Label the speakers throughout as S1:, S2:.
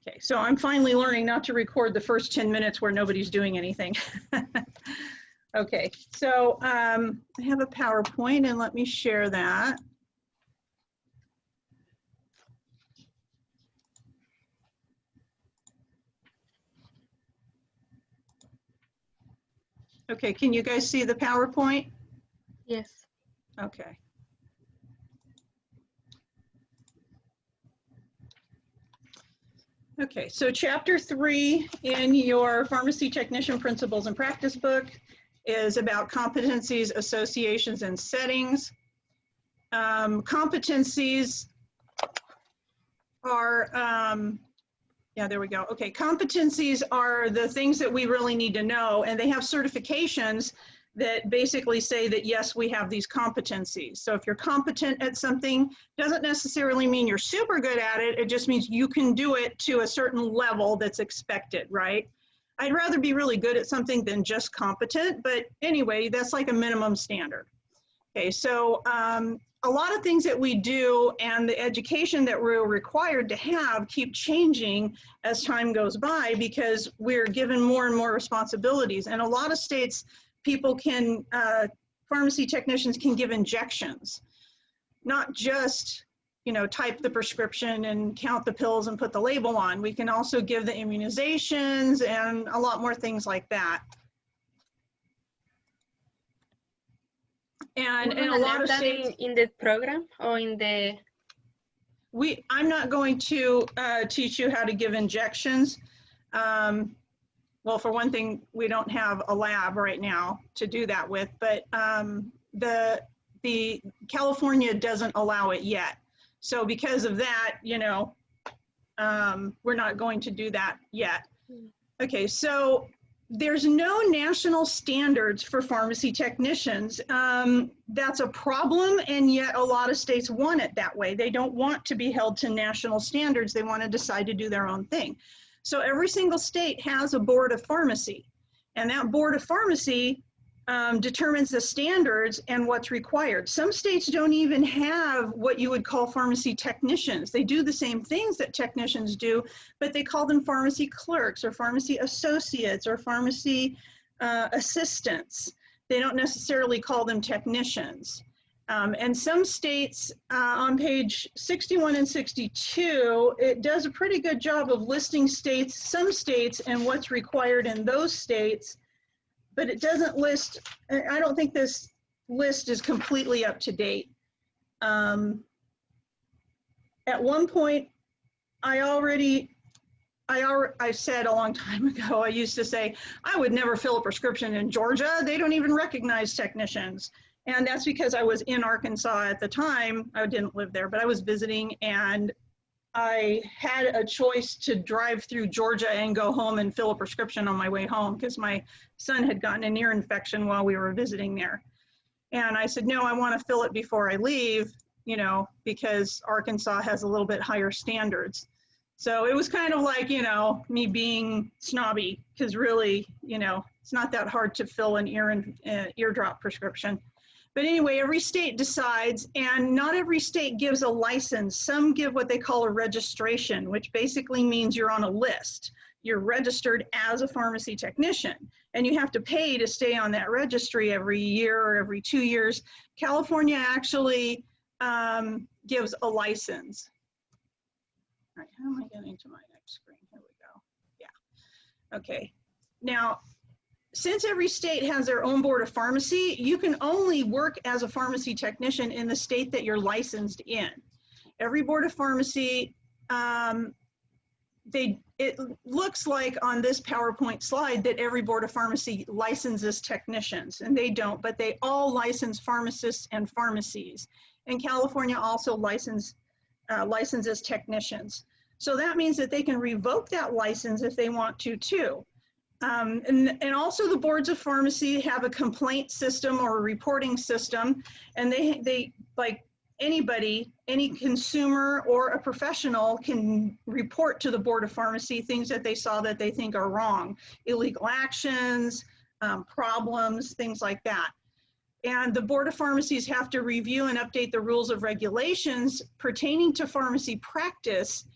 S1: Okay, so I'm finally learning not to record the first 10 minutes where nobody's doing anything. Okay, so I have a PowerPoint and let me share that. Okay, can you guys see the PowerPoint?
S2: Yes.
S1: Okay. Okay, so chapter 3 in your pharmacy technician principles and practice book is about competencies, associations, and settings. Competencies are, yeah, there we go. Okay, competencies are the things that we really need to know, and they have certifications that basically say that, yes, we have these competencies. So if you're competent at something, doesn't necessarily mean you're super good at it. It just means you can do it to a certain level that's expected, right? I'd rather be really good at something than just competent, but anyway, that's like a minimum standard. Okay, so a lot of things that we do and the education that we're required to have keep changing as time goes by because we're given more and more responsibilities. And a lot of states, people can, pharmacy technicians can give injections, not just, you know, type the prescription and count the pills and put the label on. We can also give the immunizations and a lot more things like that. And a lot of states
S2: in the program or in the.
S1: I'm not going to teach you how to give injections. Well, for one thing, we don't have a lab right now to do that with, but the California doesn't allow it yet. So because of that, you know, we're not going to do that yet. Okay, so there's no national standards for pharmacy technicians. That's a problem, and yet a lot of states want it that way. They don't want to be held to national standards. They want to decide to do their own thing. So every single state has a board of pharmacy, and that board of pharmacy determines the standards and what's required. Some states don't even have what you would call pharmacy technicians. They do the same things that technicians do, but they call them pharmacy clerks or pharmacy associates or pharmacy assistants. They don't necessarily call them technicians. And some states, on page 61 and 62, it does a pretty good job of listing states, some states, and what's required in those states, but it doesn't list, I don't think this list is completely up to date. At one point, I said a long time ago, I used to say, I would never fill a prescription in Georgia. They don't even recognize technicians. And that's because I was in Arkansas at the time. I didn't live there, but I was visiting, and I had a choice to drive through Georgia and go home and fill a prescription on my way home because my son had gotten an ear infection while we were visiting there. And I said, no, I want to fill it before I leave, you know, because Arkansas has a little bit higher standards. So it was kind of like, you know, me being snobby, because really, you know, it's not that hard to fill an eardrop prescription. But anyway, every state decides, and not every state gives a license. Some give what they call a registration, which basically means you're on a list. You're registered as a pharmacy technician, and you have to pay to stay on that registry every year or every 2 years. California actually gives a license. All right, how am I getting to my next screen? Here we go. Yeah, okay. Now, since every state has their own board of pharmacy, you can only work as a pharmacy technician in the state that you're licensed in. Every board of pharmacy, it looks like on this PowerPoint slide that every board of pharmacy licenses technicians, and they don't, but they all license pharmacists and pharmacies. And California also licenses technicians. So that means that they can revoke that license if they want to too. And also the boards of pharmacy have a complaint system or a reporting system, and they like anybody, any consumer or a professional can report to the board of pharmacy things that they saw that they think are wrong, illegal actions, problems, things like that. And the board of pharmacies have to review and update the rules of regulations pertaining to pharmacy practice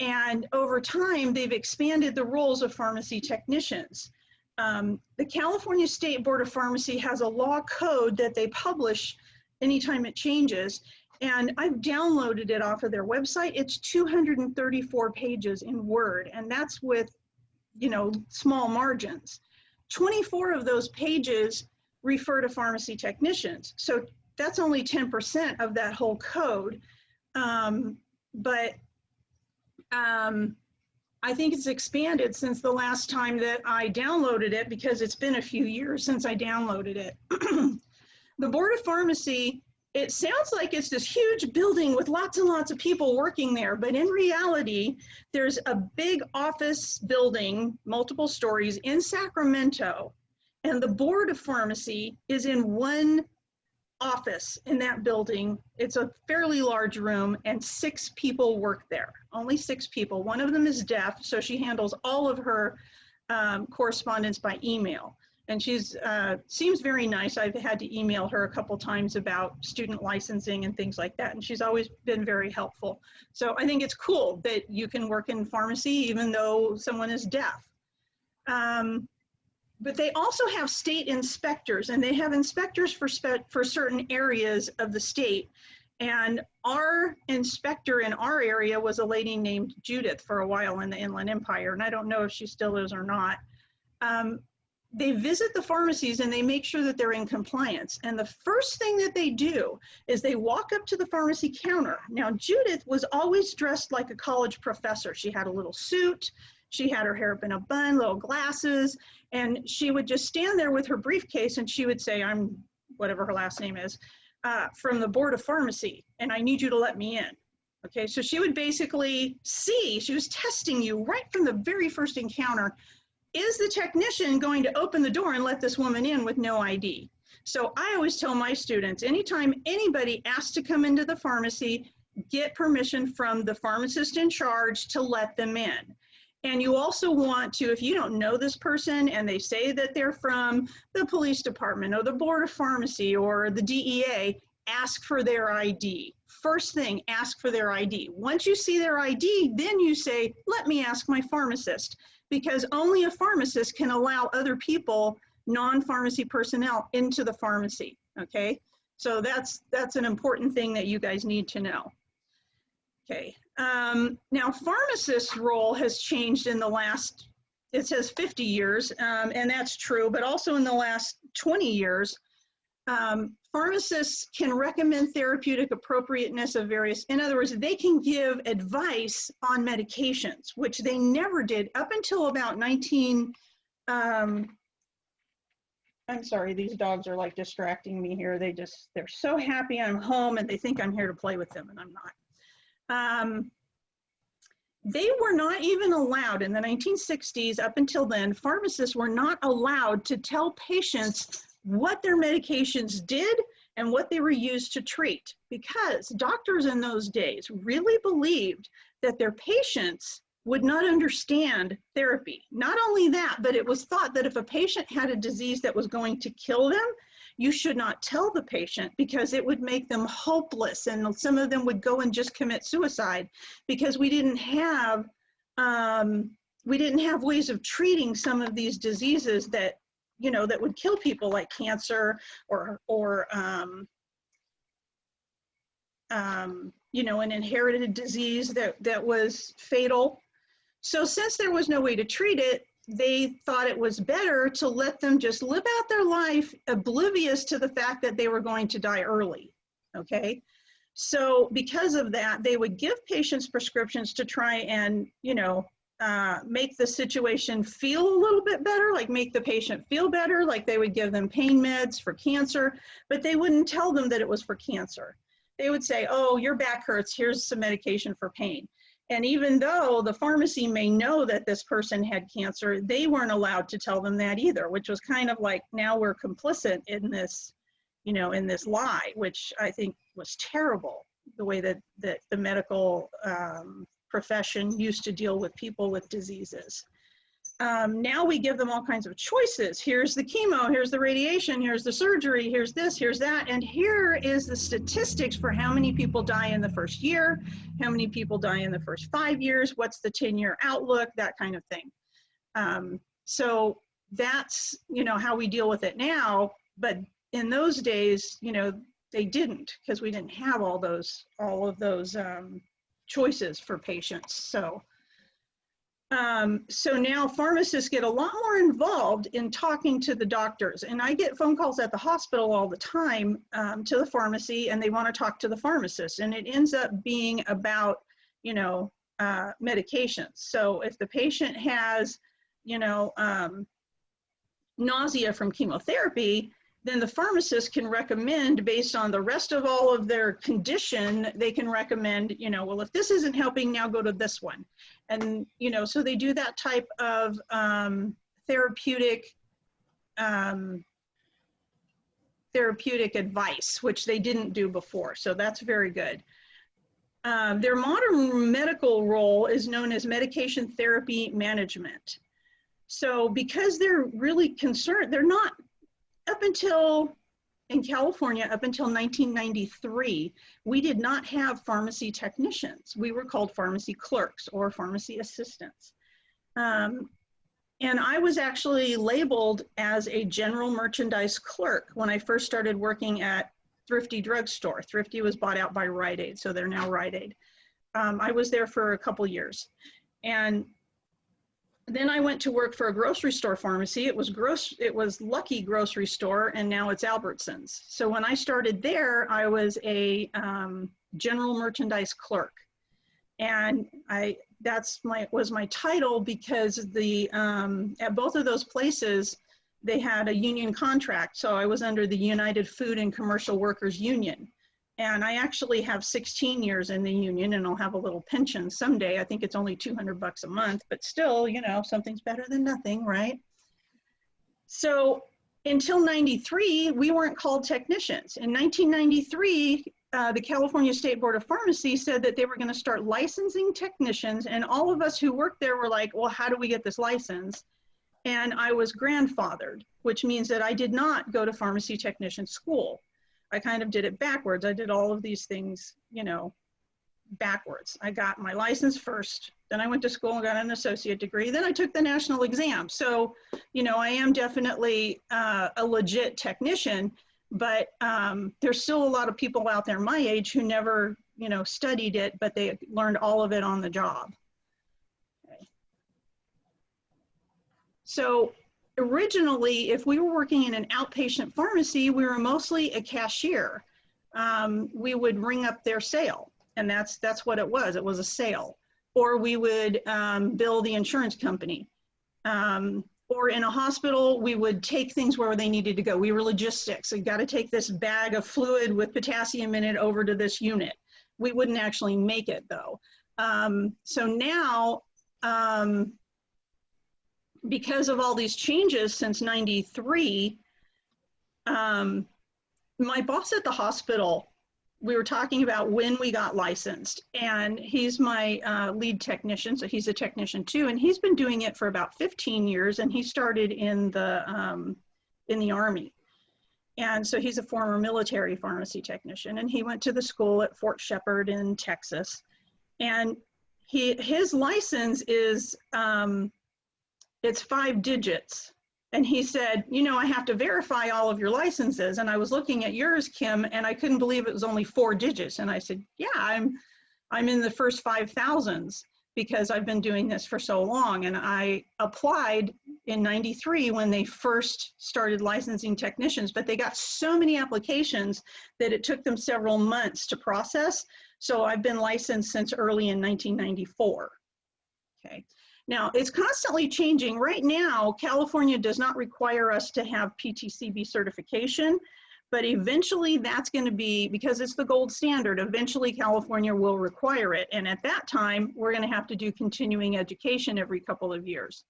S1: And over time, they've expanded the roles of pharmacy technicians. The California State Board of Pharmacy has a law code that they publish anytime it changes. And I've downloaded it off of their website. It's 234 pages in Word, and that's with, you know, small margins. 24 of those pages refer to pharmacy technicians. So that's only 10% of that whole code. I think it's expanded since the last time that I downloaded it, because it's been a few years since I downloaded it. The Board of Pharmacy, it sounds like it's this huge building with lots and lots of people working there, but in reality, there's a big office building, multiple stories in Sacramento, and the Board of Pharmacy is in one office in that building. It's a fairly large room, and 6 people work there, only 6 people. One of them is deaf, so she handles all of her correspondence by email. And she's seems very nice. I've had to email her a couple times about student licensing and things like that, and she's always been very helpful. So I think it's cool that you can work in pharmacy even though someone is deaf. But they also have state inspectors, and they have inspectors for certain areas of the state. And our inspector in our area was a lady named Judith for a while in the Inland Empire, and I don't know if she still is or not. They visit the pharmacies and they make sure that they're in compliance. And the first thing that they do is they walk up to the pharmacy counter. Now, Judith was always dressed like a college professor. She had a little suit, she had her hair up in a bun, little glasses, and she would just stand there with her briefcase and she would say, I'm, whatever her last name is, from the Board of Pharmacy, and I need you to let me in. Okay, so she would basically see, she was testing you right from the very first encounter. Is the technician going to open the door and let this woman in with no ID? So I always tell my students, anytime anybody asks to come into the pharmacy, get permission from the pharmacist in charge to let them in. And you also want to, if you don't know this person and they say that they're from the police department or the Board of Pharmacy or the DEA, ask for their ID. First thing, ask for their ID. Once you see their ID, then you say, let me ask my pharmacist. Because only a pharmacist can allow other people, non-pharmacy personnel, into the pharmacy, okay? So that's an important thing that you guys need to know. Okay, now pharmacist's role has changed in the last, it says 50 years, and that's true, but also in the last 20 years, pharmacists can recommend therapeutic appropriateness of various, in other words, they can give advice on medications, which they never did up until about I'm sorry, these dogs are like distracting me here. They're so happy I'm home and they think I'm here to play with them, and I'm not. They were not even allowed in the 1960s, up until then, pharmacists were not allowed to tell patients what their medications did and what they were used to treat, because doctors in those days really believed that their patients would not understand therapy. Not only that, but it was thought that if a patient had a disease that was going to kill them, you should not tell the patient, because it would make them hopeless, and some of them would go and just commit suicide, because we didn't have ways of treating some of these diseases that, you know, that would kill people, like cancer or you know, an inherited disease that was fatal. So since there was no way to treat it, they thought it was better to let them just live out their life oblivious to the fact that they were going to die early, okay? So because of that, they would give patients prescriptions to try and, you know, make the situation feel a little bit better, like make the patient feel better, like they would give them pain meds for cancer, but they wouldn't tell them that it was for cancer. They would say, oh, your back hurts, here's some medication for pain. And even though the pharmacy may know that this person had cancer, they weren't allowed to tell them that either, which was kind of like, now we're complicit in this, you know, in this lie, which I think was terrible, the way that the medical profession used to deal with people with diseases. now we give them all kinds of choices. Here's the chemo, here's the radiation, here's the surgery, here's this, here's that, and here is the statistics for how many people die in the first year, how many people die in the first 5 years, what's the 10-year outlook, that kind of thing. So that's, you know, how we deal with it now, but in those days, you know, they didn't, because we didn't have all of those choices for patients. So now pharmacists get a lot more involved in talking to the doctors, and I get phone calls at the hospital all the time to the pharmacy, and they want to talk to the pharmacist, and it ends up being about, you know, medications. So if the patient has, you know, nausea from chemotherapy, then the pharmacist can recommend, based on the rest of all of their condition, they can recommend, you know, well, if this isn't helping, now go to this one. And, you know, so they do that type of therapeutic advice, which they didn't do before. So that's very good. Their modern medical role is known as medication therapy management. So because they're really concerned, they're not, up until, in California, up until 1993, we did not have pharmacy technicians. We were called pharmacy clerks or pharmacy assistants. And I was actually labeled as a general merchandise clerk when I first started working at Thrifty Drugstore. Thrifty was bought out by Rite Aid, so they're now Rite Aid. I was there for a couple years. And then I went to work for a grocery store pharmacy. It was Lucky Grocery Store, and now it's Albertsons. So when I started there, I was a general merchandise clerk, and was my title, because the at both of those places they had a union contract. So I was under the United Food and Commercial Workers Union. And I actually have 16 years in the union, and I'll have a little pension someday. I think it's only $200 a month, but still, you know, something's better than nothing, right? So until 93, we weren't called technicians. In 1993, the California State Board of Pharmacy said that they were going to start licensing technicians, and all of us who worked there were like, well, how do we get this license? And I was grandfathered, which means that I did not go to pharmacy technician school. I kind of did it backwards. I did all of these things, you know, backwards. I got my license first, then I went to school and got an associate degree, then I took the national exam. So, you know, I am definitely a legit technician, but there's still a lot of people out there my age who never, you know, studied it, but they learned all of it on the job. Okay. So originally, if we were working in an outpatient pharmacy, we were mostly a cashier. We would ring up their sale, and that's what it was. It was a sale. Or we would bill the insurance company. Or in a hospital, we would take things where they needed to go. We were logistics. So you got to take this bag of fluid with potassium in it over to this unit. We wouldn't actually make it, though. So now, because of all these changes since 93, my boss at the hospital, we were talking about when we got licensed, and he's my lead technician, so he's a technician too, and he's been doing it for about 15 years, and he started in the Army. And so he's a former military pharmacy technician, and he went to the school at Fort Shepherd in Texas. And his license is, it's 5 digits. And he said, you know, I have to verify all of your licenses. And I was looking at yours, Kim, and I couldn't believe it was only 4 digits. And I said, yeah, I'm in the first 5,000s because I've been doing this for so long. And I applied in 93 when they first started licensing technicians, but they got so many applications that it took them several months to process. So I've been licensed since early in 1994. Okay. Now, it's constantly changing. Right now, California does not require us to have PTCB certification, but eventually that's going to be, because it's the gold standard, eventually California will require it. And at that time, we're going to have to do continuing education every couple of years.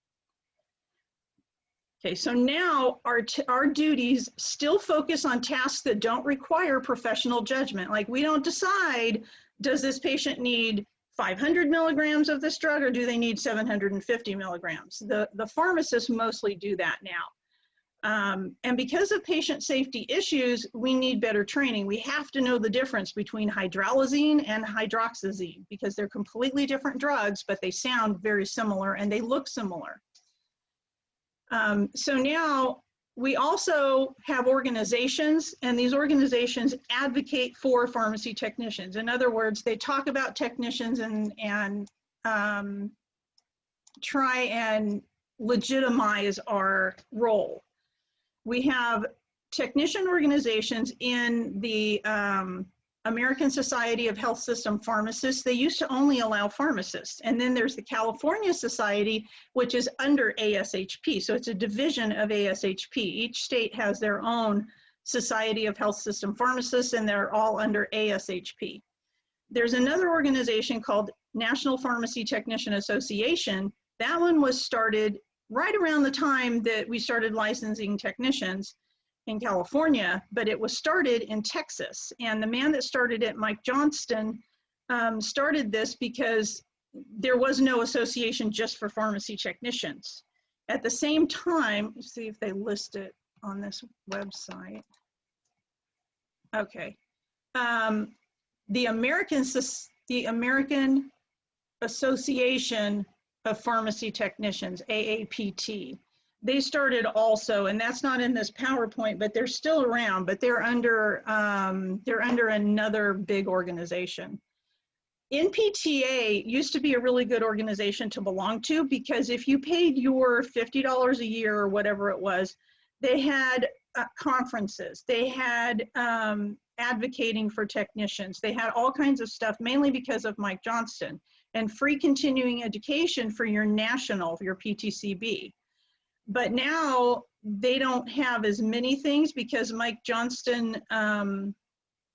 S1: Okay, so now our duties still focus on tasks that don't require professional judgment. Like, we don't decide, does this patient need 500 milligrams of this drug, or do they need 750 milligrams? The pharmacists mostly do that now. And because of patient safety issues, we need better training. We have to know the difference between hydralazine and hydroxyzine because they're completely different drugs, but they sound very similar and they look similar. So now we also have organizations, and these organizations advocate for pharmacy technicians. In other words, they talk about technicians and try and legitimize our role. We have technician organizations in the American Society of Health System Pharmacists. They used to only allow pharmacists. And then there's the California Society, which is under ASHP. So it's a division of ASHP. Each state has their own Society of Health System Pharmacists, and they're all under ASHP. There's another organization called National Pharmacy Technician Association. That one was started right around the time that we started licensing technicians in California, but it was started in Texas. And the man that started it, Mike Johnston, started this because there was no association just for pharmacy technicians. At the same time, let's see if they list it on this website. Okay. The American Association of Pharmacy Technicians, AAPT. They started also, and that's not in this PowerPoint, but they're still around, but they're under another big organization. NPTA used to be a really good organization to belong to because if you paid your $50 a year or whatever it was, they had conferences, they had advocating for technicians, they had all kinds of stuff, mainly because of Mike Johnston, and free continuing education for your national, for your PTCB. But now they don't have as many things because Mike Johnston,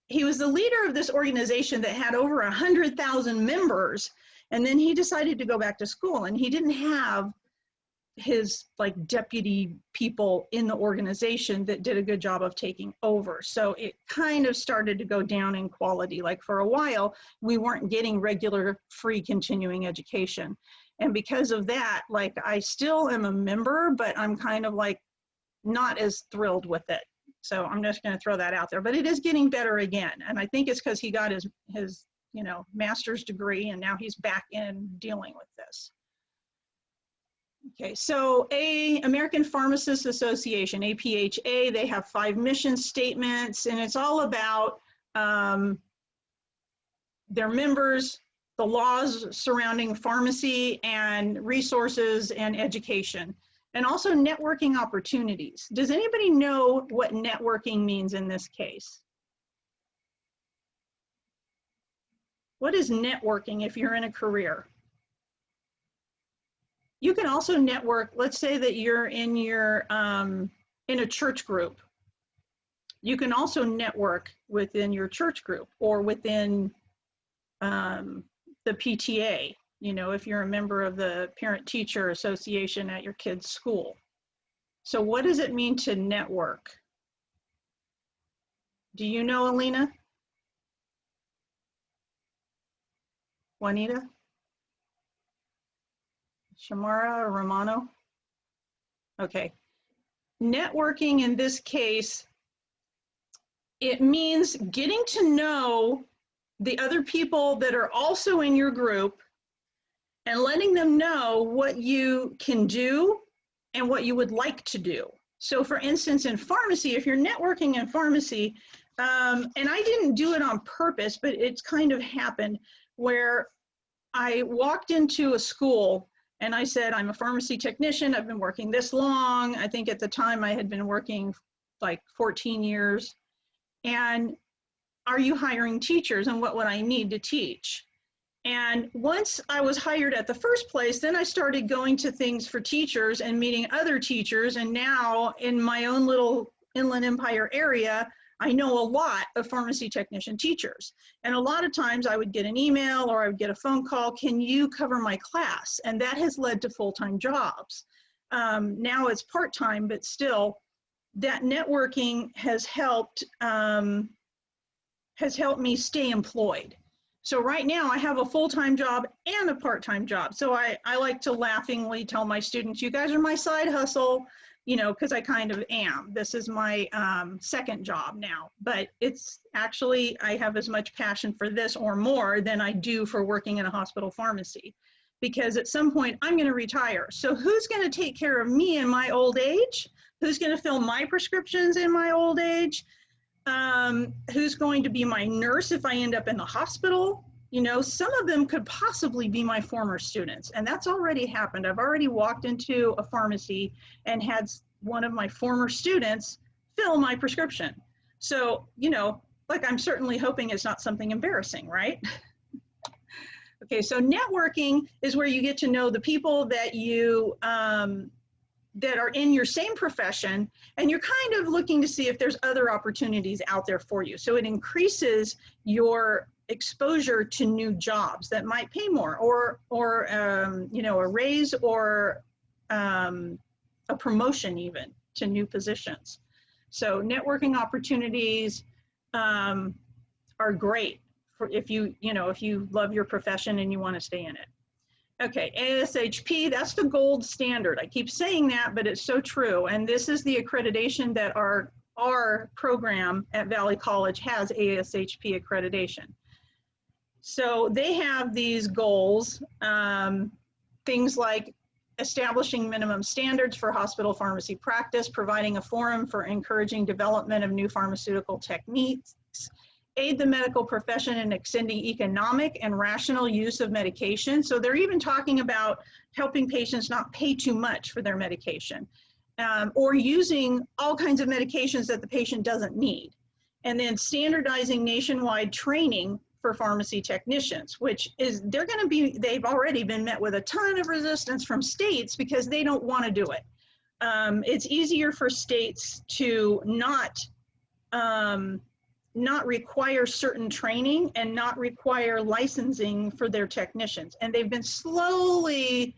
S1: he was the leader of this organization that had over 100,000 members, and then he decided to go back to school, and he didn't have his like deputy people in the organization that did a good job of taking over. So it kind of started to go down in quality. Like for a while, we weren't getting regular free continuing education. And because of that, like I still am a member, but I'm kind of like not as thrilled with it. So I'm just going to throw that out there, but it is getting better again. And I think it's because he got his master's degree and now he's back in dealing with this. Okay, so American Pharmacists Association, APHA, they have 5 mission statements, and it's all about their members, the laws surrounding pharmacy and resources and education, and also networking opportunities. Does anybody know what networking means in this case? What is networking if you're in a career? You can also network, let's say that you're in your, in a church group. You can also network within your church group or within the PTA, you know, if you're a member of the parent-teacher association at your kid's school. So what does it mean to network? Do you know, Alina? Juanita? Shamara or Romano? Okay. Networking in this case, it means getting to know the other people that are also in your group and letting them know what you can do and what you would like to do. So for instance, in pharmacy, if you're networking in pharmacy, and I didn't do it on purpose, but it's kind of happened where I walked into a school and I said, I'm a pharmacy technician. I've been working this long. I think at the time I had been working like 14 years. And are you hiring teachers, and what would I need to teach? And once I was hired at the first place, then I started going to things for teachers and meeting other teachers. And now in my own little Inland Empire area, I know a lot of pharmacy technician teachers. And a lot of times I would get an email or I would get a phone call, can you cover my class? And that has led to full-time jobs. Now it's part-time, but still that networking has helped me stay employed. So right now I have a full-time job and a part-time job. So I like to laughingly tell my students, you guys are my side hustle, you know, because I kind of am. This is my second job now, but it's actually, I have as much passion for this or more than I do for working in a hospital pharmacy, because at some point I'm going to retire. So who's going to take care of me in my old age? Who's going to fill my prescriptions in my old age? Who's going to be my nurse if I end up in the hospital? You know, some of them could possibly be my former students, and that's already happened. I've already walked into a pharmacy and had one of my former students fill my prescription. So, you know, like, I'm certainly hoping it's not something embarrassing, right? Okay, so networking is where you get to know the people that you, that are in your same profession, and you're kind of looking to see if there's other opportunities out there for you. So it increases your exposure to new jobs that might pay more, or you know, a raise, or a promotion even to new positions. So networking opportunities are great for if you love your profession and you want to stay in it. Okay, ASHP, that's the gold standard. I keep saying that, but it's so true. And this is the accreditation that our program at Valley College has, ASHP accreditation. So they have these goals, things like establishing minimum standards for hospital pharmacy practice, providing a forum for encouraging development of new pharmaceutical techniques, aid the medical profession in extending economic and rational use of medication. So they're even talking about helping patients not pay too much for their medication, or using all kinds of medications that the patient doesn't need. And then standardizing nationwide training for pharmacy technicians, which is, they've already been met with a ton of resistance from states because they don't want to do it. It's easier for states to not require certain training and not require licensing for their technicians. And they've been slowly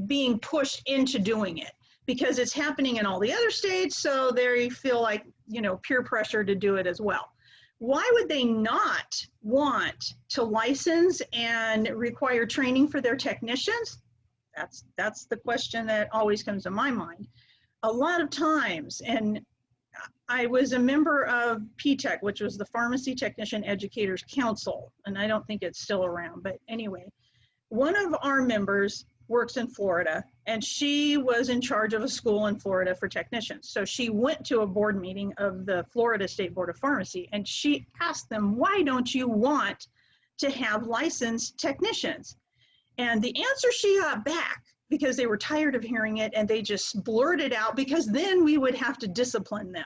S1: being pushed into doing it because it's happening in all the other states. So they feel like, you know, peer pressure to do it as well. Why would they not want to license and require training for their technicians? That's the question that always comes to my mind. A lot of times, and I was a member of PTEC, which was the Pharmacy Technician Educators Council, and I don't think it's still around, but anyway, one of our members works in Florida, and she was in charge of a school in Florida for technicians. So she went to a board meeting of the Florida State Board of Pharmacy, and she asked them, why don't you want to have licensed technicians? And the answer she got back, because they were tired of hearing it and they just blurted out, because then we would have to discipline them.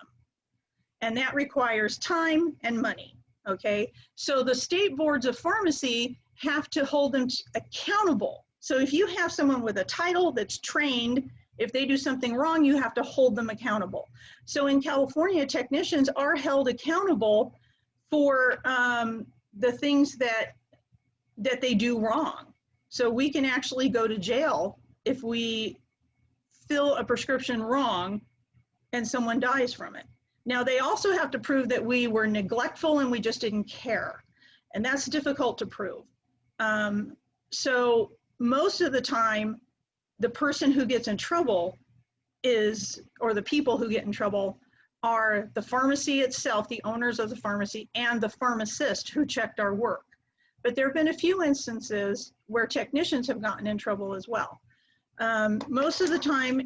S1: And that requires time and money, okay? So the state boards of pharmacy have to hold them accountable. So if you have someone with a title that's trained, if they do something wrong, you have to hold them accountable. So in California, technicians are held accountable for the things that they do wrong. So we can actually go to jail if we fill a prescription wrong and someone dies from it. Now, they also have to prove that we were neglectful and we just didn't care. And that's difficult to prove. So most of the time, the person who gets in trouble or the people who get in trouble are the pharmacy itself, the owners of the pharmacy, and the pharmacist who checked our work. But there have been a few instances where technicians have gotten in trouble as well. Most of the time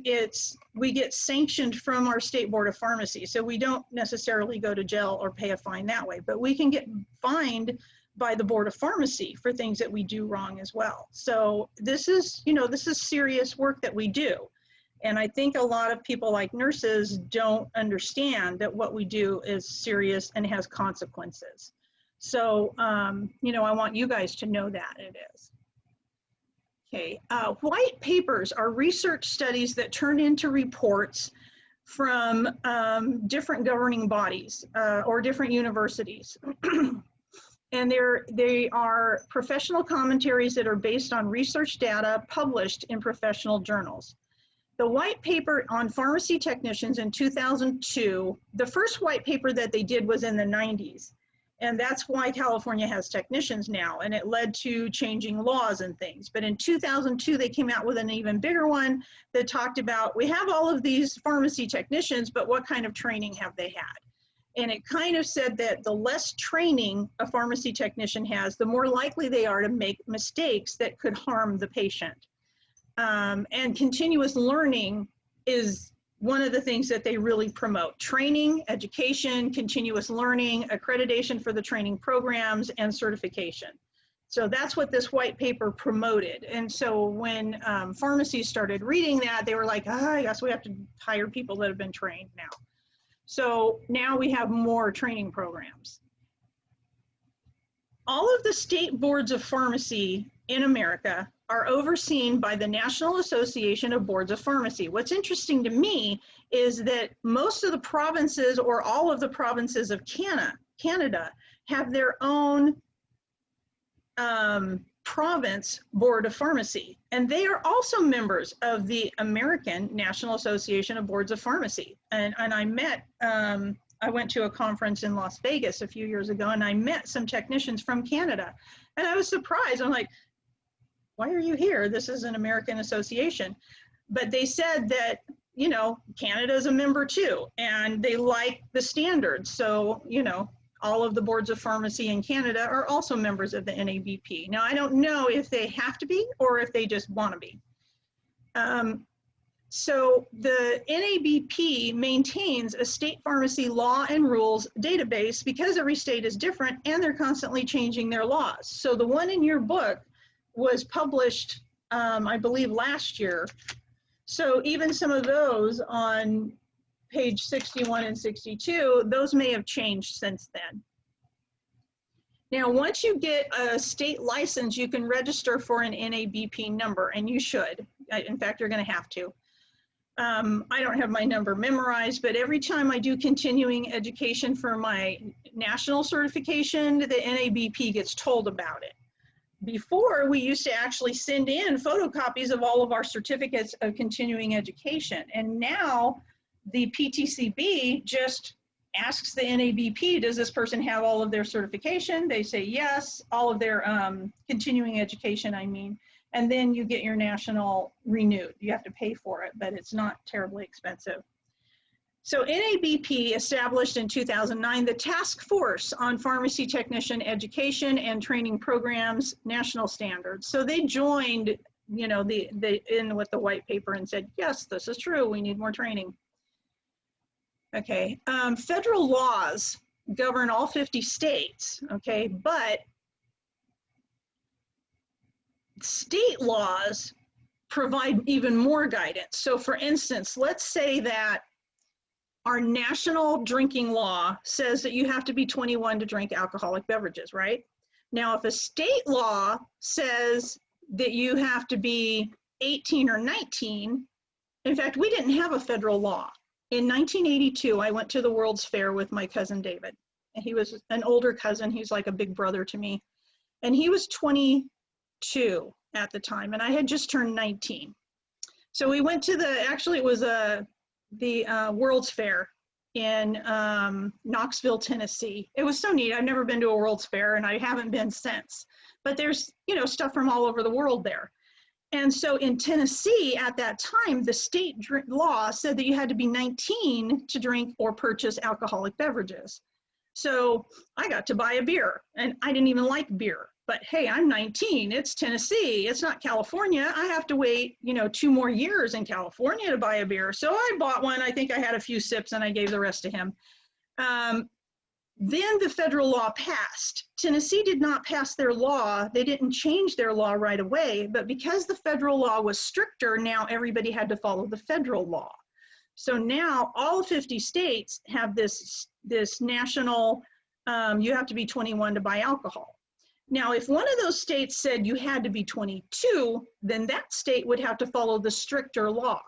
S1: we get sanctioned from our state board of pharmacy. So we don't necessarily go to jail or pay a fine that way, but we can get fined by the board of pharmacy for things that we do wrong as well. So this is, this is serious work that we do. And I think a lot of people like nurses don't understand that what we do is serious and has consequences. So, I want you guys to know that it is. Okay, white papers are research studies that turn into reports from different governing bodies or different universities. And they are professional commentaries that are based on research data published in professional journals. The white paper on pharmacy technicians in 2002, the first white paper that they did was in the 90s. And that's why California has technicians now, and it led to changing laws and things. But in 2002, they came out with an even bigger one that talked about, we have all of these pharmacy technicians, but what kind of training have they had? And it kind of said that the less training a pharmacy technician has, the more likely they are to make mistakes that could harm the patient. And continuous learning is one of the things that they really promote: training, education, continuous learning, accreditation for the training programs, and certification. So that's what this white paper promoted. And so when pharmacies started reading that, they were like, oh, I guess we have to hire people that have been trained now. So now we have more training programs. All of the state boards of pharmacy in America are overseen by the National Association of Boards of Pharmacy. What's interesting to me is that most of the provinces, or all of the provinces of Canada have their own province board of pharmacy, and they are also members of the American National Association of Boards of Pharmacy. And I met, I went to a conference in Las Vegas a few years ago, and I met some technicians from Canada, and I was surprised. I'm like, why are you here? This is an American association. But they said that, you know, Canada is a member too, and they like the standards. So, you know, all of the boards of pharmacy in Canada are also members of the NABP. Now, I don't know if they have to be or if they just want to be. So the NABP maintains a state pharmacy law and rules database because every state is different and they're constantly changing their laws. So the one in your book was published, I believe, last year. So even some of those on page 61 and 62, those may have changed since then. Now, once you get a state license, you can register for an NABP number, and you should. In fact, you're going to have to. I don't have my number memorized, but every time I do continuing education for my national certification, the NABP gets told about it. Before, we used to actually send in photocopies of all of our certificates of continuing education, and now the PTCB just asks the NABP, does this person have all of their certification? They say yes, all of their continuing education, I mean, and then you get your national renewed. You have to pay for it, but it's not terribly expensive. So NABP established in 2009 the Task Force on Pharmacy Technician Education and Training Programs National Standards. So they joined, you know, in with the white paper and said, yes, this is true, we need more training. Okay, federal laws govern all 50 states, okay, but state laws provide even more guidance. So for instance, let's say that our national drinking law says that you have to be 21 to drink alcoholic beverages, right? Now, if a state law says that you have to be 18 or 19, in fact, we didn't have a federal law. In 1982, I went to the World's Fair with my cousin David. And he was an older cousin. He's like a big brother to me. And he was 22 at the time, and I had just turned 19. So we went to actually it was the World's Fair in Knoxville, Tennessee. It was so neat. I've never been to a World's Fair, and I haven't been since. But there's, you know, stuff from all over the world there. And so in Tennessee at that time, the state law said that you had to be 19 to drink or purchase alcoholic beverages. So I got to buy a beer, and I didn't even like beer. But hey, I'm 19, it's Tennessee, it's not California. I have to wait, you know, 2 more years in California to buy a beer. So I bought one. I think I had a few sips and I gave the rest to him. Then the federal law passed. Tennessee did not pass their law. They didn't change their law right away, but because the federal law was stricter, now everybody had to follow the federal law. So now all 50 states have this national, you have to be 21 to buy alcohol. Now, if one of those states said you had to be 22, then that state would have to follow the stricter law.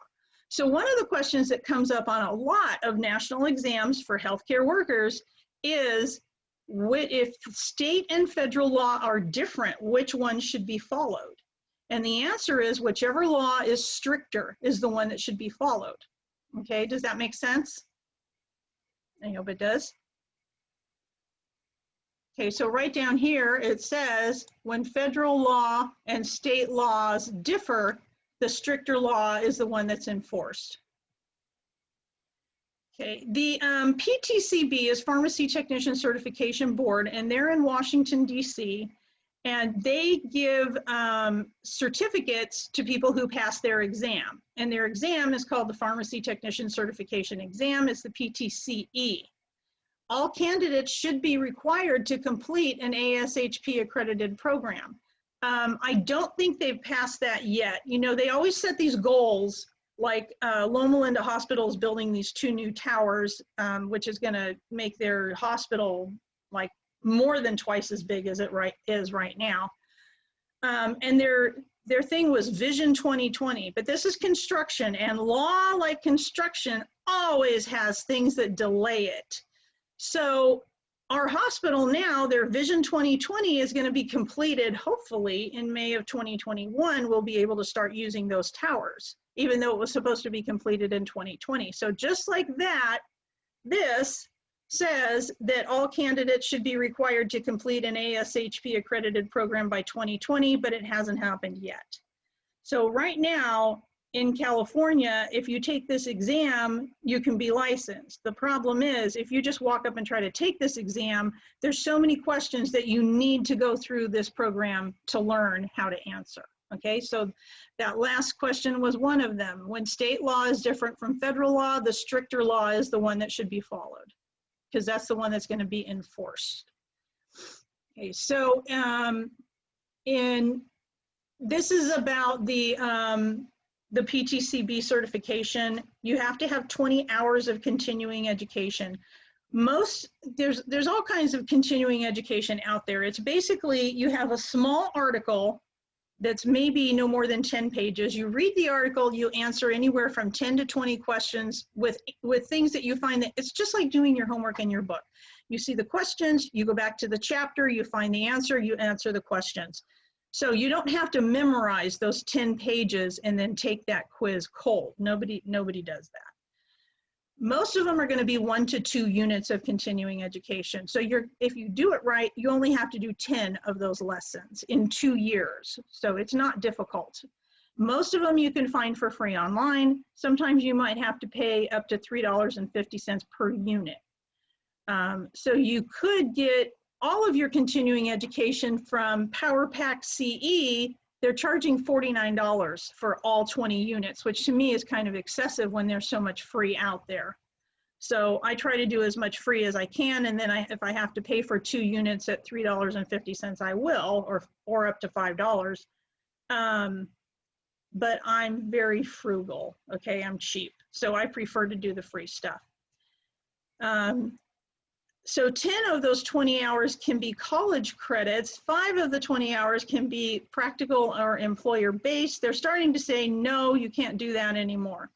S1: So one of the questions that comes up on a lot of national exams for healthcare workers is, if state and federal law are different, which one should be followed? And the answer is whichever law is stricter is the one that should be followed. Okay, does that make sense? I hope it does. Okay, so right down here, it says when federal law and state laws differ, the stricter law is the one that's enforced. Okay, the PTCB is Pharmacy Technician Certification Board, and they're in Washington, D.C., and they give certificates to people who pass their exam. And their exam is called the Pharmacy Technician Certification Exam. It's the PTCE. All candidates should be required to complete an ASHP accredited program. I don't think they've passed that yet. You know, they always set these goals, like Loma Linda Hospital is building these 2 new towers, which is gonna make their hospital like more than twice as big as it is right now. And their thing was Vision 2020, but this is construction, and law, like construction, always has things that delay it. So our hospital now, their Vision 2020 is going to be completed, hopefully in May of 2021, we'll be able to start using those towers, even though it was supposed to be completed in 2020. So just like that, this says that all candidates should be required to complete an ASHP accredited program by 2020, but it hasn't happened yet. So right now in California, if you take this exam, you can be licensed. The problem is if you just walk up and try to take this exam, there's so many questions that you need to go through this program to learn how to answer. Okay, so that last question was one of them. When state law is different from federal law, the stricter law is the one that should be followed, because that's the one that's going to be enforced. Okay, so this is about the PTCB certification. You have to have 20 hours of continuing education. There's all kinds of continuing education out there. It's basically, you have a small article that's maybe no more than 10 pages. You read the article, you answer anywhere from 10 to 20 questions with things that you find that it's just like doing your homework in your book. You see the questions, you go back to the chapter, you find the answer, you answer the questions. So you don't have to memorize those 10 pages and then take that quiz cold. Nobody does that. Most of them are going to be 1 to 2 units of continuing education. So if you do it right, you only have to do 10 of those lessons in 2 years. So it's not difficult. Most of them you can find for free online. Sometimes you might have to pay up to $3.50 per unit. So you could get all of your continuing education from PowerPack CE. They're charging $49 for all 20 units, which to me is kind of excessive when there's so much free out there. So I try to do as much free as I can, and then if I have to pay for 2 units at $3.50, I will, or up to $5. But I'm very frugal, okay? I'm cheap, so I prefer to do the free stuff. So 10 of those 20 hours can be college credits. 5 of the 20 hours can be practical or employer-based. They're starting to say, no, you can't do that anymore.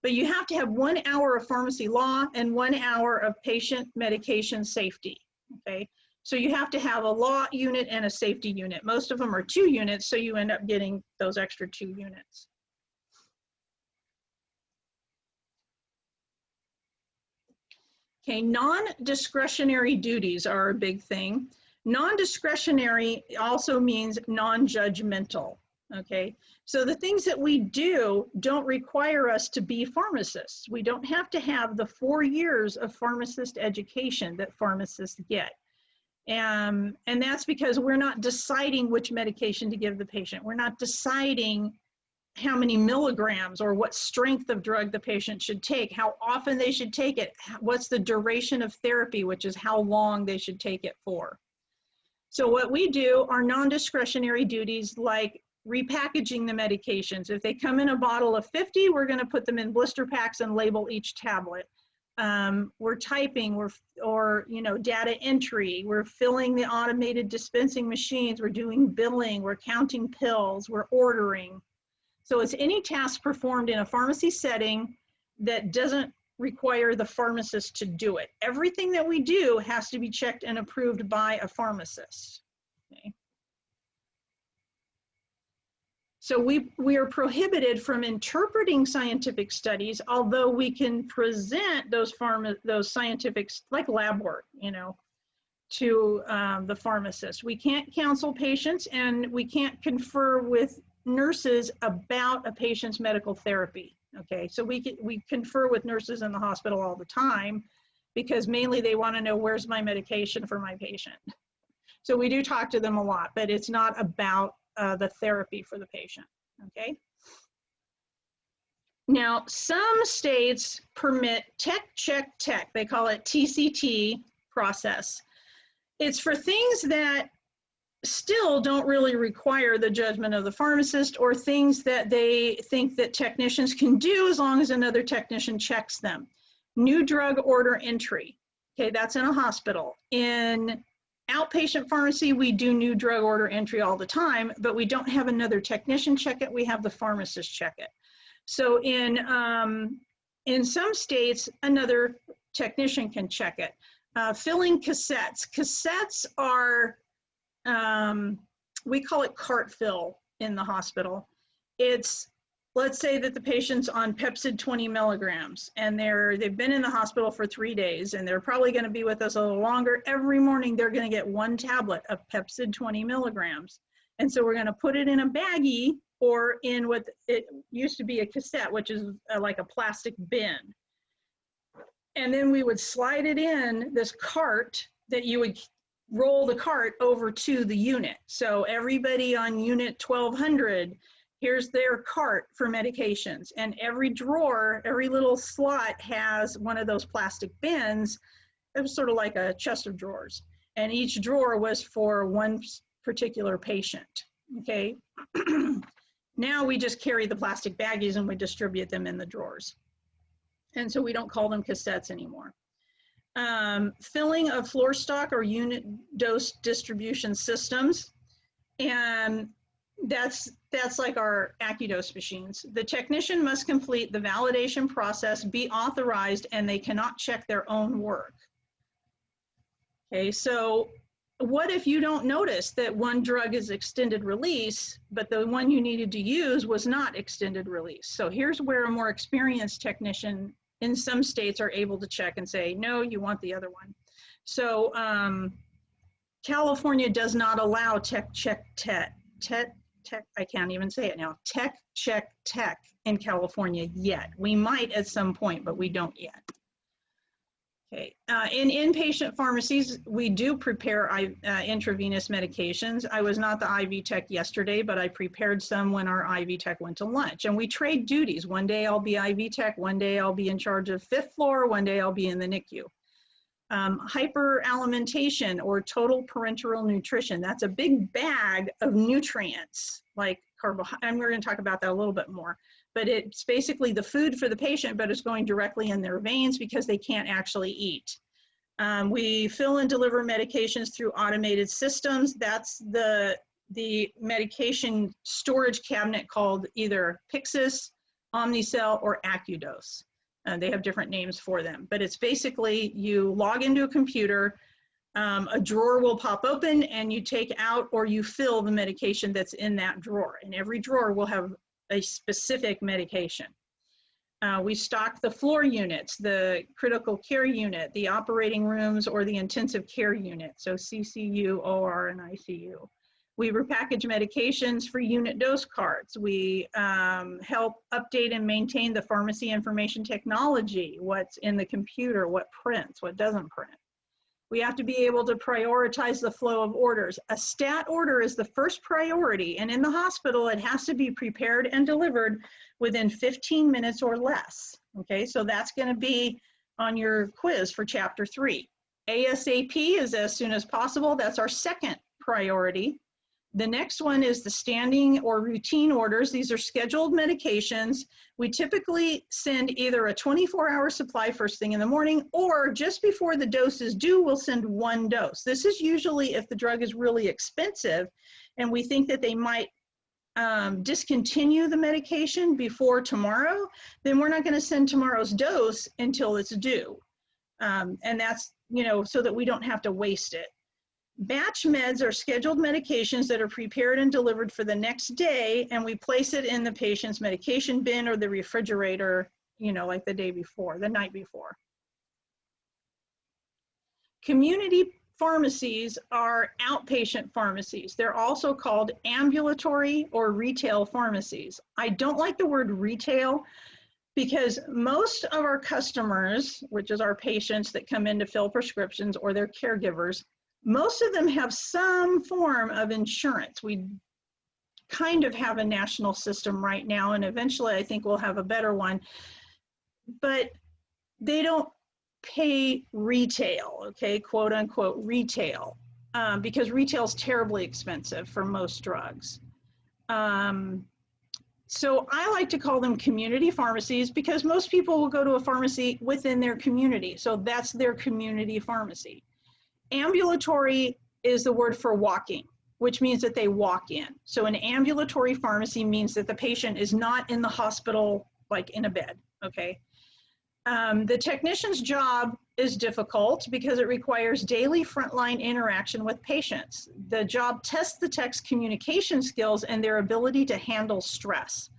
S1: But you have to have 1 hour of pharmacy law and 1 hour of patient medication safety, okay? So you have to have a law unit and a safety unit. Most of them are 2 units, so you end up getting those extra 2 units. Okay, non-discretionary duties are a big thing. Non-discretionary also means non-judgmental, okay? So the things that we do don't require us to be pharmacists. We don't have to have the 4 years of pharmacist education that pharmacists get. And that's because we're not deciding which medication to give the patient. We're not deciding how many milligrams or what strength of drug the patient should take, how often they should take it, what's the duration of therapy, which is how long they should take it for. So what we do are non-discretionary duties like repackaging the medications. If they come in a bottle of 50, we're going to put them in blister packs and label each tablet. We're typing, or data entry, we're filling the automated dispensing machines, we're doing billing, we're counting pills, we're ordering. So it's any task performed in a pharmacy setting that doesn't require the pharmacist to do it. Everything that we do has to be checked and approved by a pharmacist. Okay. So we are prohibited from interpreting scientific studies, although we can present those scientific, like lab work, to the pharmacist. We can't counsel patients, and we can't confer with nurses about a patient's medical therapy. Okay, so we confer with nurses in the hospital all the time, because mainly they want to know, where's my medication for my patient. So we do talk to them a lot, but it's not about the therapy for the patient. Okay. Now, some states permit tech, check, tech. They call it TCT process. It's for things that still don't really require the judgment of the pharmacist, or things that they think that technicians can do as long as another technician checks them. New drug order entry. Okay, that's in a hospital. In outpatient pharmacy, we do new drug order entry all the time, but we don't have another technician check it. We have the pharmacist check it. So in some states, another technician can check it. Filling cassettes. Cassettes are, we call it cart fill in the hospital. It's, let's say that the patient's on Pepsid 20 milligrams, and they've been in the hospital for 3 days, and they're probably going to be with us a little longer. Every morning, they're going to get 1 tablet of Pepsid 20 milligrams. And so we're going to put it in a baggie, or in what it used to be a cassette, which is like a plastic bin. And then we would slide it in this cart that you would roll the cart over to the unit. So everybody on unit 1200, here's their cart for medications. And every drawer, every little slot has one of those plastic bins. It was sort of like a chest of drawers. And each drawer was for one particular patient, okay? Now we just carry the plastic baggies and we distribute them in the drawers. And so we don't call them cassettes anymore. Filling of floor stock or unit dose distribution systems. And that's like our ACCREDITATION machines. The technician must complete the validation process, be authorized, and they cannot check their own work. Okay, so what if you don't notice that one drug is extended release, but the one you needed to use was not extended release? So here's where a more experienced technician in some states are able to check and say, no, you want the other one. So California does not allow tech, check, tech, I can't even say it now, tech, check, tech in California yet. We might at some point, but we don't yet. Okay, in inpatient pharmacies, we do prepare intravenous medications. I was not the IV tech yesterday, but I prepared some when our IV tech went to lunch. And we trade duties. One day I'll be IV tech, one day I'll be in charge of 5th floor, one day I'll be in the NICU. Hyperalimentation or total parenteral nutrition. That's a big bag of nutrients like carbohydrates, and we're going to talk about that a little bit more. But it's basically the food for the patient, but it's going directly in their veins because they can't actually eat. We fill and deliver medications through automated systems. That's the medication storage cabinet called either Pyxis, Omnicell, or AccuDose. They have different names for them, but it's basically you log into a computer, a drawer will pop open and you take out or you fill the medication that's in that drawer. And every drawer will have a specific medication. We stock the floor units, the critical care unit, the operating rooms, or the intensive care unit, so CCU, OR, and ICU. We repackage medications for unit dose cards. We help update and maintain the pharmacy information technology, what's in the computer, what prints, what doesn't print. We have to be able to prioritize the flow of orders. A stat order is the first priority, and in the hospital, it has to be prepared and delivered within 15 minutes or less. Okay, so that's going to be on your quiz for Chapter 3. ASAP is as soon as possible. That's our second priority. The next one is the standing or routine orders. These are scheduled medications. We typically send either a 24-hour supply first thing in the morning, or just before the dose is due, we'll send 1 dose. This is usually if the drug is really expensive and we think that they might discontinue the medication before tomorrow, then we're not going to send tomorrow's dose until it's due. And that's, you know, so that we don't have to waste it. Batch meds are scheduled medications that are prepared and delivered for the next day, and we place it in the patient's medication bin or the refrigerator, you know, like the day before, the night before. Community pharmacies are outpatient pharmacies. They're also called ambulatory or retail pharmacies. I don't like the word retail because most of our customers, which is our patients that come in to fill prescriptions or their caregivers, most of them have some form of insurance. We kind of have a national system right now, and eventually I think we'll have a better one, but they don't pay retail, okay, quote unquote retail, because retail is terribly expensive for most drugs. So I like to call them community pharmacies because most people will go to a pharmacy within their community. So that's their community pharmacy. Ambulatory is the word for walking, which means that they walk in. So an ambulatory pharmacy means that the patient is not in the hospital, like in a bed, okay? The technician's job is difficult because it requires daily frontline interaction with patients. The job tests the tech's communication skills and their ability to handle stress.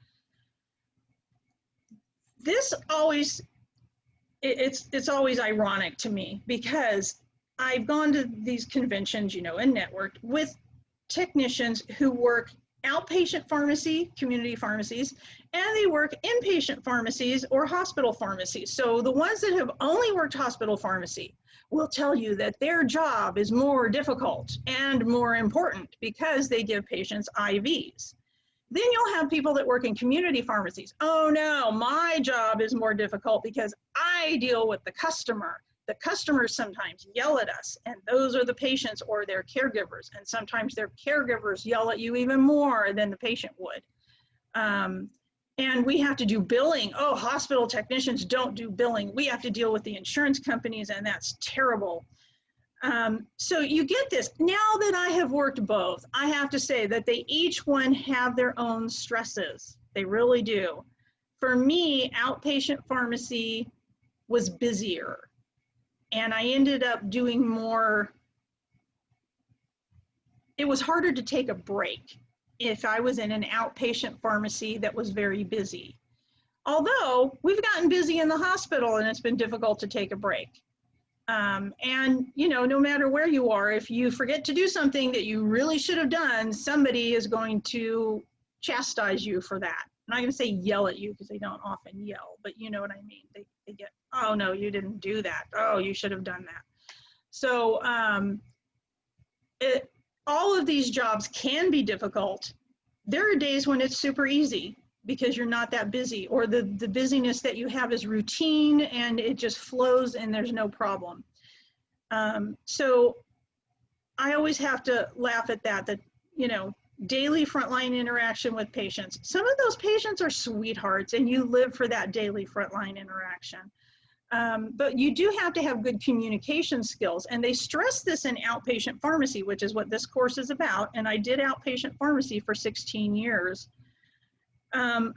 S1: This always, it's always ironic to me because I've gone to these conventions, you know, and networked with technicians who work outpatient pharmacy, community pharmacies, and they work inpatient pharmacies or hospital pharmacies. So the ones that have only worked hospital pharmacy will tell you that their job is more difficult and more important because they give patients IVs. Then you'll have people that work in community pharmacies. Oh no, my job is more difficult because I deal with the customer. The customers sometimes yell at us, and those are the patients or their caregivers. And sometimes their caregivers yell at you even more than the patient would. And we have to do billing. Oh, hospital technicians don't do billing. We have to deal with the insurance companies, and that's terrible. So you get this. Now that I have worked both, I have to say that they each one have their own stresses. They really do. For me, outpatient pharmacy was busier. And I ended up doing more. It was harder to take a break if I was in an outpatient pharmacy that was very busy. Although we've gotten busy in the hospital and it's been difficult to take a break. And you know, no matter where you are, if you forget to do something that you really should have done, somebody is going to chastise you for that. I'm not going to say yell at you because they don't often yell, but you know what I mean. They get, oh no, you didn't do that. Oh, you should have done that. So all of these jobs can be difficult. There are days when it's super easy because you're not that busy, or the busyness that you have is routine and it just flows and there's no problem. So I always have to laugh at that, you know, daily frontline interaction with patients. Some of those patients are sweethearts and you live for that daily frontline interaction. But you do have to have good communication skills, and they stress this in outpatient pharmacy, which is what this course is about. And I did outpatient pharmacy for 16 years.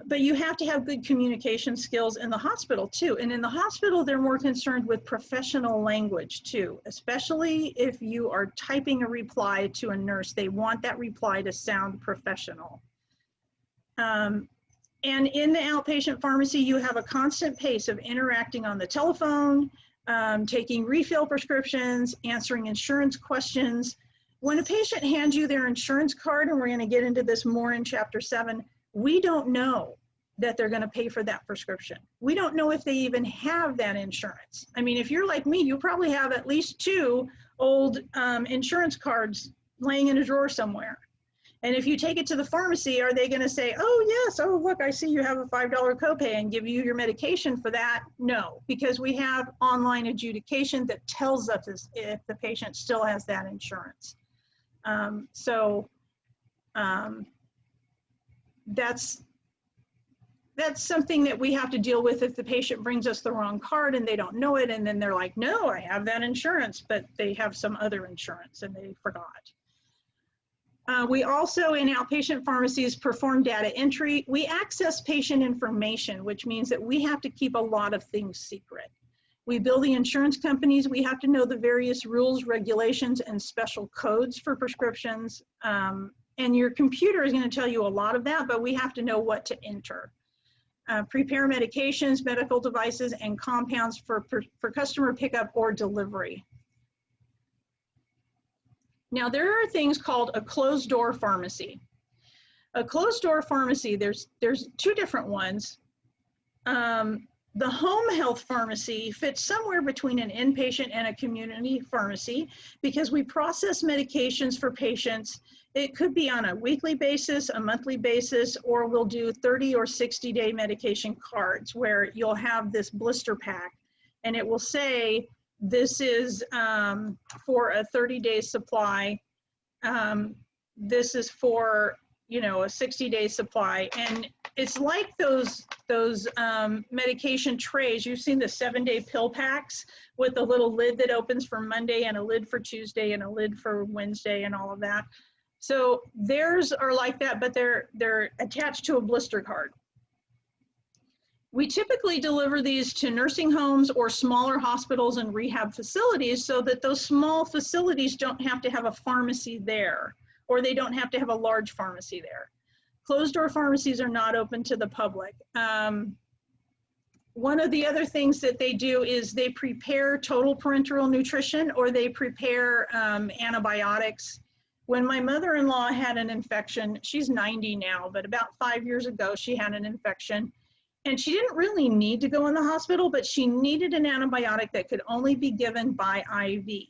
S1: But you have to have good communication skills in the hospital too. And in the hospital, they're more concerned with professional language too, especially if you are typing a reply to a nurse. They want that reply to sound professional. And in the outpatient pharmacy, you have a constant pace of interacting on the telephone, taking refill prescriptions, answering insurance questions. When a patient hands you their insurance card, and we're going to get into this more in Chapter 7, we don't know that they're going to pay for that prescription. We don't know if they even have that insurance. I mean, if you're like me, you probably have at least 2 old insurance cards laying in a drawer somewhere. And if you take it to the pharmacy, are they going to say, oh, yes, oh, look, I see you have a $5 copay and give you your medication for that? No, because we have online adjudication that tells us if the patient still has that insurance. That's something that we have to deal with if the patient brings us the wrong card and they don't know it, and then they're like, no, I have that insurance, but they have some other insurance and they forgot. We also, in outpatient pharmacies, perform data entry. We access patient information, which means that we have to keep a lot of things secret. We bill the insurance companies. We have to know the various rules, regulations, and special codes for prescriptions. And your computer is going to tell you a lot of that, but we have to know what to enter. Prepare medications, medical devices, and compounds for customer pickup or delivery. Now, there are things called a closed-door pharmacy. A closed-door pharmacy, there's two different ones. The home health pharmacy fits somewhere between an inpatient and a community pharmacy because we process medications for patients. It could be on a weekly basis, a monthly basis, or we'll do 30 or 60-day medication cards where you'll have this blister pack and it will say, this is for a 30-day supply. This is for, you know, a 60-day supply. And it's like those medication trays. You've seen the 7-day pill packs with the little lid that opens for Monday and a lid for Tuesday and a lid for Wednesday and all of that. So theirs are like that, but they're attached to a blister card. We typically deliver these to nursing homes or smaller hospitals and rehab facilities so that those small facilities don't have to have a pharmacy there, or they don't have to have a large pharmacy there. Closed-door pharmacies are not open to the public. One of the other things that they do is they prepare total parenteral nutrition, or they prepare antibiotics. When my mother-in-law had an infection, she's 90 now, but about 5 years ago, she had an infection. And she didn't really need to go in the hospital, but she needed an antibiotic that could only be given by IV.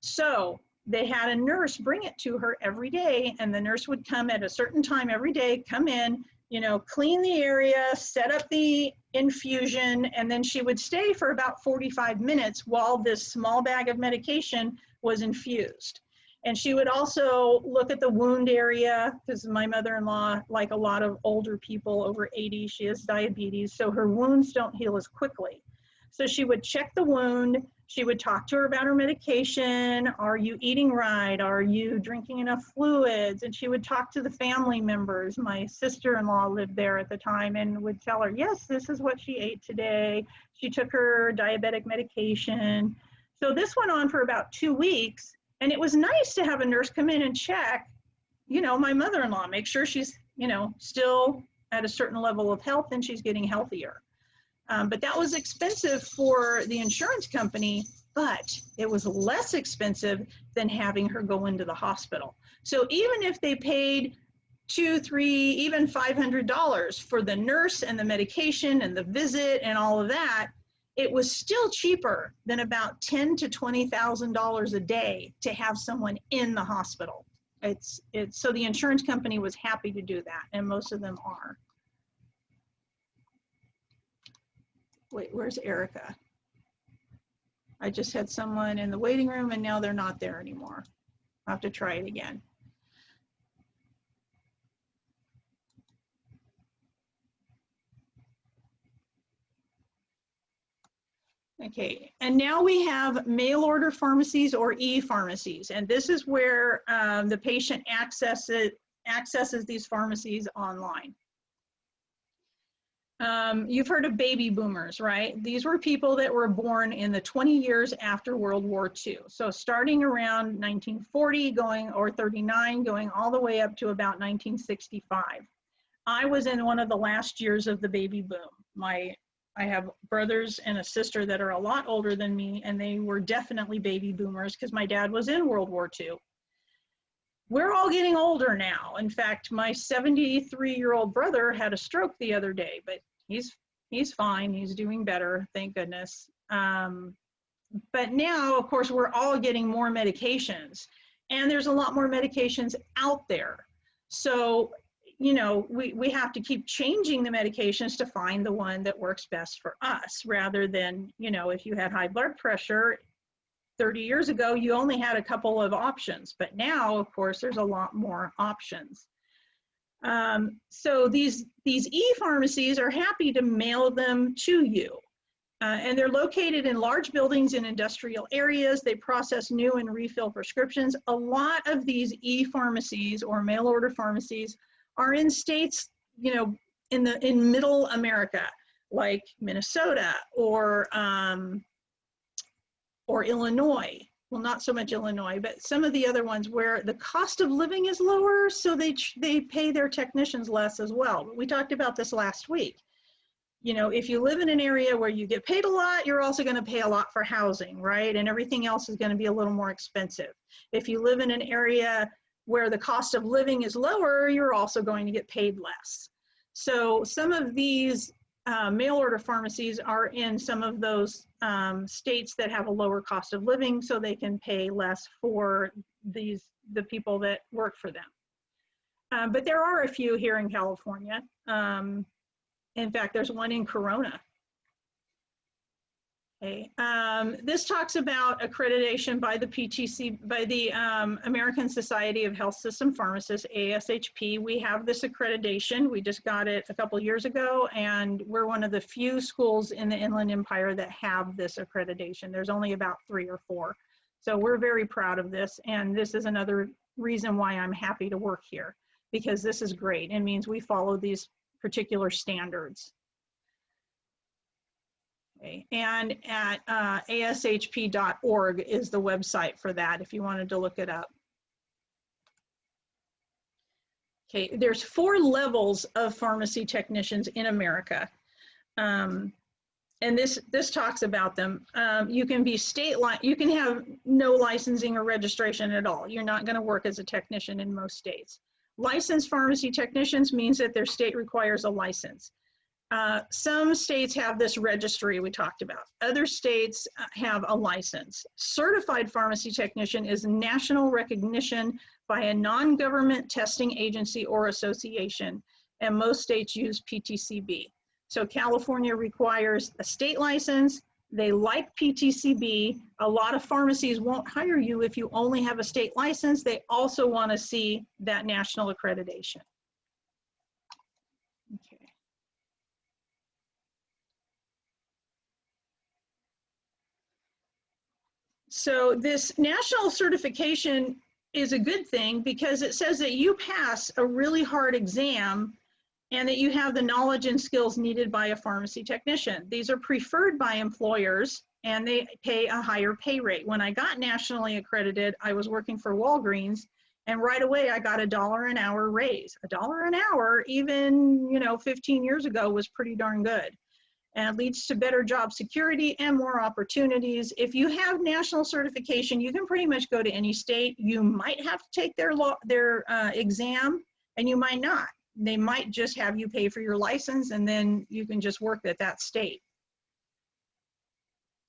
S1: So they had a nurse bring it to her every day, and the nurse would come at a certain time every day, come in, you know, clean the area, set up the infusion, and then she would stay for about 45 minutes while this small bag of medication was infused. And she would also look at the wound area, because my mother-in-law, like a lot of older people over 80, she has diabetes, so her wounds don't heal as quickly. So she would check the wound, she would talk to her about her medication, are you eating right, are you drinking enough fluids, and she would talk to the family members. My sister-in-law lived there at the time and would tell her, yes, this is what she ate today, she took her diabetic medication. So this went on for about 2 weeks. And it was nice to have a nurse come in and check, you know, my mother-in-law, make sure she's, you know, still at a certain level of health and she's getting healthier. But that was expensive for the insurance company, but it was less expensive than having her go into the hospital. So even if they paid $200, $300, even $500 for the nurse and the medication and the visit and all of that, it was still cheaper than about $10,000 to $20,000 a day to have someone in the hospital. So the insurance company was happy to do that, and most of them are. Wait, where's Erica? I just had someone in the waiting room and now they're not there anymore. I'll have to try it again. Okay, and now we have mail order pharmacies or e-pharmacies, and this is where the patient accesses these pharmacies online. You've heard of baby boomers, right? These were people that were born in the 20 years after World War II. So starting around 1940 going, or 39, going all the way up to about 1965. I was in one of the last years of the baby boom. I have brothers and a sister that are a lot older than me, and they were definitely baby boomers because my dad was in World War II. We're all getting older now. In fact, my 73-year-old brother had a stroke the other day, but he's fine. He's doing better, thank goodness. But now, of course, we're all getting more medications, and there's a lot more medications out there. So, you know, we have to keep changing the medications to find the one that works best for us, rather than, you know, if you had high blood pressure 30 years ago, you only had a couple of options, but now, of course, there's a lot more options. So these e-pharmacies are happy to mail them to you. And they're located in large buildings in industrial areas. They process new and refill prescriptions. A lot of these e-pharmacies or mail order pharmacies are in states, you know, in middle America, like Minnesota or Illinois. Well, not so much Illinois, but some of the other ones where the cost of living is lower, so they pay their technicians less as well. We talked about this last week. you know, if you live in an area where you get paid a lot, you're also going to pay a lot for housing, right? And everything else is going to be a little more expensive. If you live in an area where the cost of living is lower, you're also going to get paid less. So some of these mail order pharmacies are in some of those states that have a lower cost of living, so they can pay less for the people that work for them. But there are a few here in California. In fact, there's one in Corona. Okay. This talks about accreditation by the PTCB, by the American Society of Health System Pharmacists, ASHP. We have this accreditation. We just got it a couple years ago, and we're one of the few schools in the Inland Empire that have this accreditation. There's only about 3 or 4. So we're very proud of this, and this is another reason why I'm happy to work here, because this is great. It means we follow these particular standards. Okay. And at ashp.org is the website for that if you wanted to look it up. Okay, there's 4 levels of pharmacy technicians in America. And this talks about them. You can be you can have no licensing or registration at all. You're not going to work as a technician in most states. Licensed pharmacy technicians means that their state requires a license. Some states have this registry we talked about. Other states have a license. Certified pharmacy technician is national recognition by a non-government testing agency or association, and most states use PTCB. So California requires a state license. They like PTCB. A lot of pharmacies won't hire you if you only have a state license. They also want to see that national accreditation. Okay. So this national certification is a good thing because it says that you pass a really hard exam and that you have the knowledge and skills needed by a pharmacy technician. These are preferred by employers and they pay a higher pay rate. When I got nationally accredited, I was working for Walgreens, and right away I got $1 an hour raise. $1 an hour, even 15 years ago, was pretty darn good. And it leads to better job security and more opportunities. If you have national certification, you can pretty much go to any state. You might have to take their exam, and you might not. They might just have you pay for your license, and then you can just work at that state.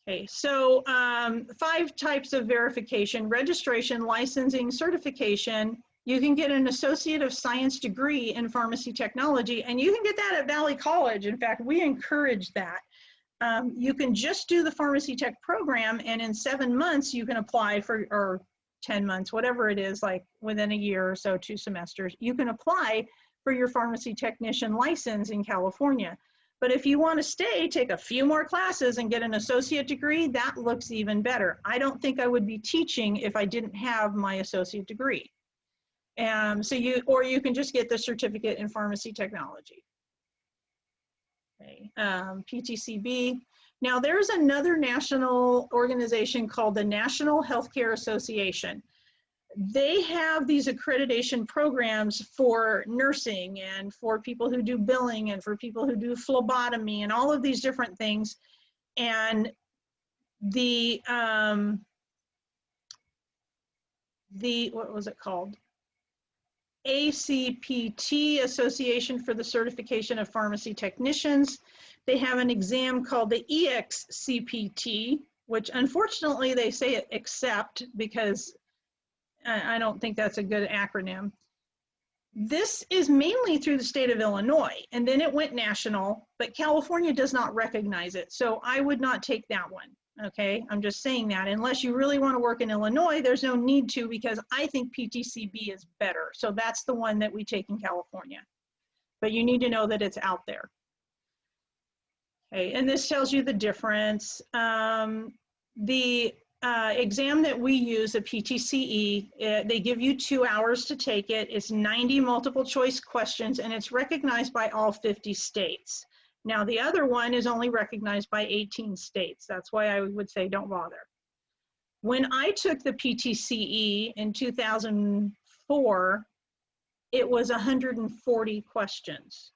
S1: Okay, so 5 types of verification: registration, licensing, certification. You can get an Associate of Science degree in pharmacy technology, and you can get that at Valley College. In fact, we encourage that. You can just do the pharmacy tech program, and in 7 months, you can apply for, or 10 months, whatever it is, like within a year or so, 2 semesters, you can apply for your pharmacy technician license in California. But if you want to stay, take a few more classes and get an associate degree, that looks even better. I don't think I would be teaching if I didn't have my associate degree. Or you can just get the certificate in pharmacy technology. Okay. PTCB. Now there's another national organization called the National Healthcare Association. They have these accreditation programs for nursing and for people who do billing and for people who do phlebotomy and all of these different things. And the what was it called? ACPT, Association for the Certification of Pharmacy Technicians. They have an exam called the EXCPT, which unfortunately they say it accept because I don't think that's a good acronym. This is mainly through the state of Illinois, and then it went national, but California does not recognize it. So I would not take that one, okay? I'm just saying that. Unless you really want to work in Illinois, there's no need to, because I think PTCB is better. So that's the one that we take in California. But you need to know that it's out there. Okay, and this tells you the difference. The exam that we use, a PTCE, they give you 2 hours to take it. It's 90 multiple choice questions, and it's recognized by all 50 states. Now the other one is only recognized by 18 states. That's why I would say don't bother. When I took the PTCE in 2004, it was 140 questions.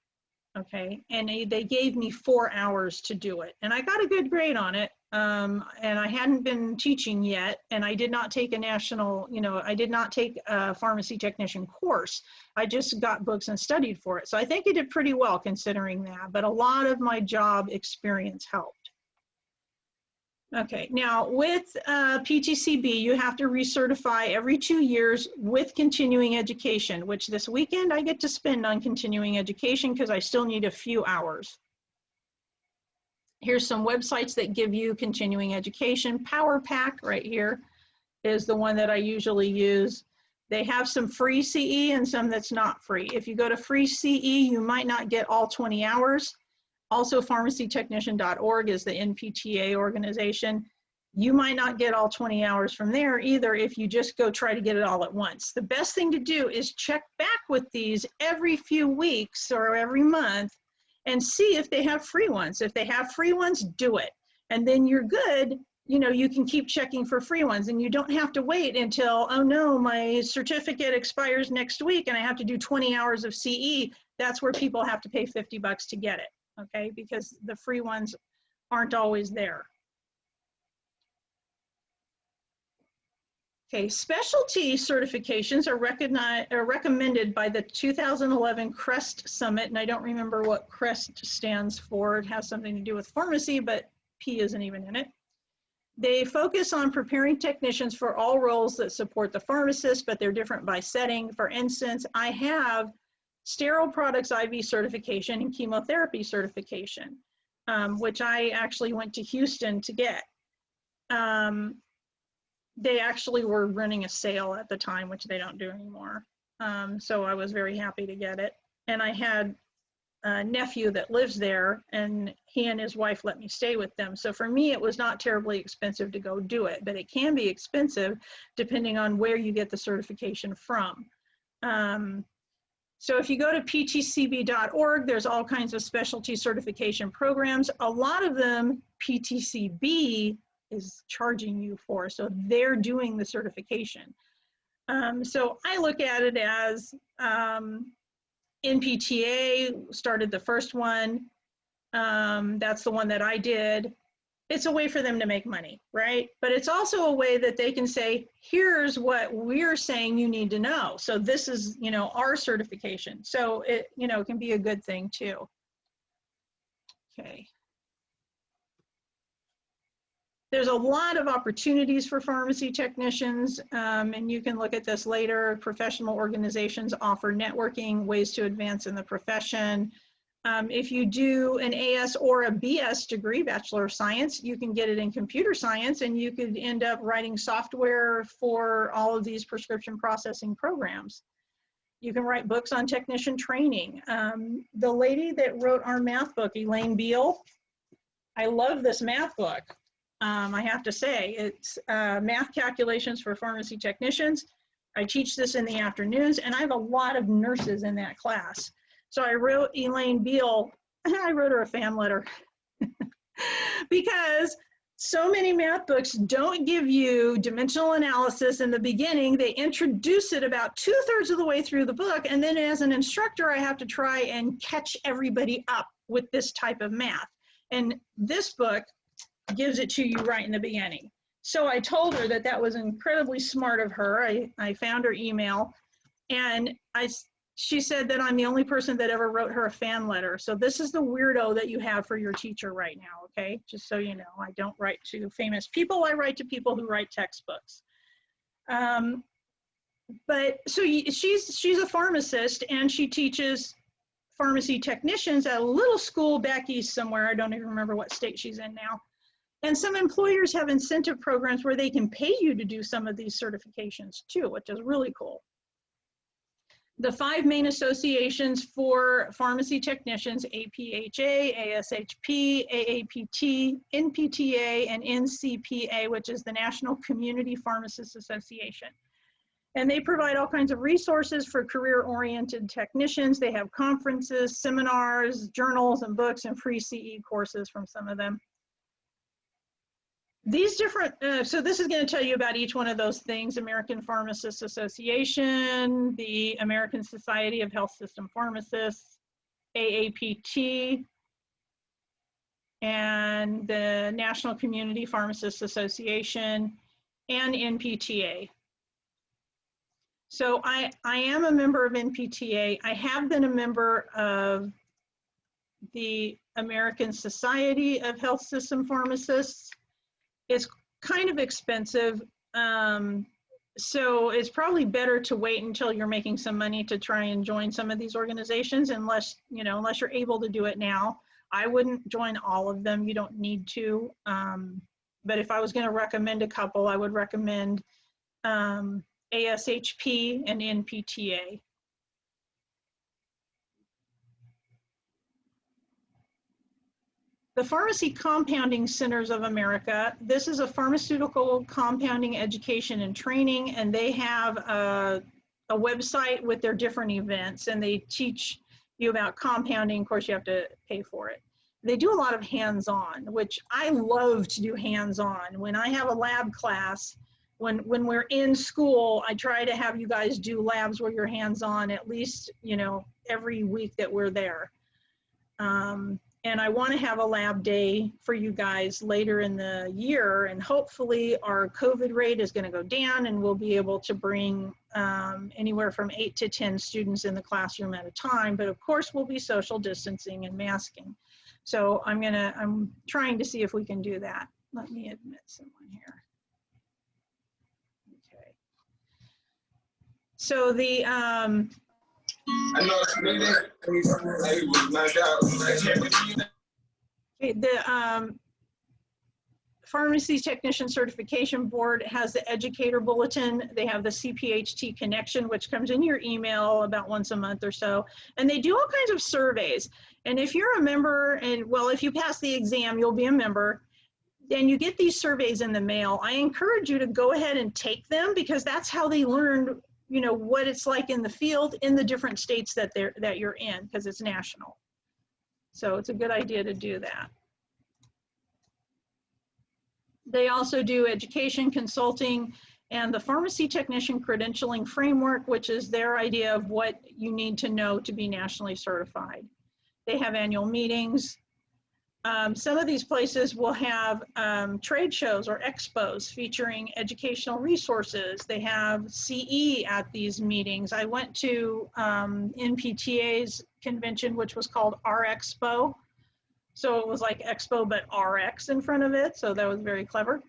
S1: Okay, and they gave me 4 hours to do it, and I got a good grade on it. And I hadn't been teaching yet, and I did not take a national, I did not take a pharmacy technician course. I just got books and studied for it. So I think I did pretty well considering that, but a lot of my job experience helped. Okay, now with PTCB, you have to recertify every 2 years with continuing education, which this weekend I get to spend on continuing education because I still need a few hours. Here's some websites that give you continuing education. Power Pack right here is the one that I usually use. They have some free CE and some that's not free. If you go to free CE, you might not get all 20 hours. Also, pharmacytechnician.org is the NPTA organization. You might not get all 20 hours from there either if you just go try to get it all at once. The best thing to do is check back with these every few weeks or every month and see if they have free ones. If they have free ones, do it. And then you're good. You can keep checking for free ones, and you don't have to wait until, oh no, my certificate expires next week and I have to do 20 hours of CE. That's where people have to pay $50 to get it. Okay, because the free ones aren't always there. Okay, specialty certifications are recommended by the 2011 CREST Summit, and I don't remember what CREST stands for. It has something to do with pharmacy, but P isn't even in it. They focus on preparing technicians for all roles that support the pharmacist, but they're different by setting. For instance, I have sterile products IV certification and chemotherapy certification, which I actually went to Houston to get. They actually were running a sale at the time, which they don't do anymore. So I was very happy to get it. And I had a nephew that lives there, and he and his wife let me stay with them. So for me, it was not terribly expensive to go do it, but it can be expensive depending on where you get the certification from. So if you go to ptcb.org, there's all kinds of specialty certification programs. A lot of them PTCB is charging you for, so they're doing the certification. So I look at it as NPTA started the first one. That's the one that I did. It's a way for them to make money, right? But it's also a way that they can say, here's what we're saying you need to know. So this is, our certification. So it, can be a good thing too. Okay. There's a lot of opportunities for pharmacy technicians, and you can look at this later. Professional organizations offer networking, ways to advance in the profession. If you do an AS or a BS degree, Bachelor of Science, you can get it in computer science, and you could end up writing software for all of these prescription processing programs. You can write books on technician training. The lady that wrote our math book, Elaine Beal, I love this math book. I have to say, it's math calculations for pharmacy technicians. I teach this in the afternoons, and I have a lot of nurses in that class. So I wrote Elaine Beal, I wrote her a fan letter because so many math books don't give you dimensional analysis in the beginning. They introduce it about 2/3 of the way through the book, and then as an instructor, I have to try and catch everybody up with this type of math. And this book gives it to you right in the beginning. So I told her that that was incredibly smart of her. I found her email, and she said that I'm the only person that ever wrote her a fan letter. So this is the weirdo that you have for your teacher right now, okay? Just so you know, I don't write to famous people. I write to people who write textbooks. But so she's a pharmacist, and she teaches pharmacy technicians at a little school back east somewhere. I don't even remember what state she's in now. And some employers have incentive programs where they can pay you to do some of these certifications too, which is really cool. The 5 main associations for pharmacy technicians, APHA, ASHP, AAPT, NPTA, and NCPA, which is the National Community Pharmacists Association. And they provide all kinds of resources for career-oriented technicians. They have conferences, seminars, journals, and books, and free CE courses from some of them. These different, so this is going to tell you about each one of those things: American Pharmacists Association, the American Society of Health System Pharmacists, AAPT, and the National Community Pharmacists Association, and NPTA. So I am a member of NPTA. I have been a member of the American Society of Health System Pharmacists. It's kind of expensive. So it's probably better to wait until you're making some money to try and join some of these organizations, unless you're able to do it now. I wouldn't join all of them. You don't need to. But if I was going to recommend a couple, I would recommend ASHP and NPTA. The Pharmacy Compounding Centers of America, this is a pharmaceutical compounding education and training, and they have a website with their different events, and they teach you about compounding. Of course, you have to pay for it. They do a lot of hands-on, which I love to do hands-on. When I have a lab class, when we're in school, I try to have you guys do labs where you're hands-on at least, every week that we're there. And I want to have a lab day for you guys later in the year, and hopefully our COVID rate is going to go down and we'll be able to bring anywhere from 8 to 10 students in the classroom at a time, but of course we'll be social distancing and masking. So I'm trying to see if we can do that. Let me admit someone here. Okay. So the Pharmacy Technician Certification Board has the Educator Bulletin. They have the CPHT Connection, which comes in your email about once a month or so. And they do all kinds of surveys. And if you're a member, and well, if you pass the exam, you'll be a member, then you get these surveys in the mail. I encourage you to go ahead and take them, because that's how they learn, what it's like in the field in the different states that you're in, because it's national. So it's a good idea to do that. They also do education, consulting, and the Pharmacy Technician Credentialing Framework, which is their idea of what you need to know to be nationally certified. They have annual meetings. Some of these places will have trade shows or expos featuring educational resources. They have CE at these meetings. I went to NPTA's convention, which was called RExpo. So it was like Expo, but RX in front of it. So that was very clever.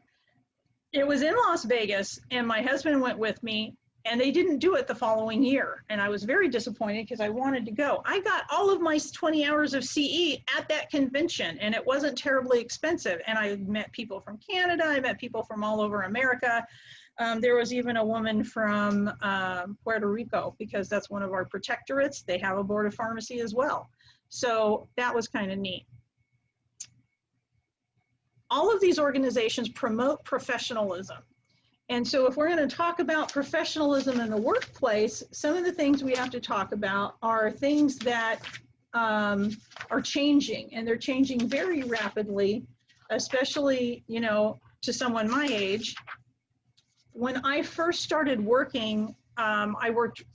S1: It was in Las Vegas, and my husband went with me, and they didn't do it the following year. And I was very disappointed because I wanted to go. I got all of my 20 hours of CE at that convention, and it wasn't terribly expensive. And I met people from Canada. I met people from all over America. There was even a woman from Puerto Rico, because that's one of our protectorates. They have a board of pharmacy as well. So that was kind of neat. All of these organizations promote professionalism. And so if we're going to talk about professionalism in the workplace, some of the things we have to talk about are things that are changing, and they're changing very rapidly, especially, to someone my age. When I first started working, I worked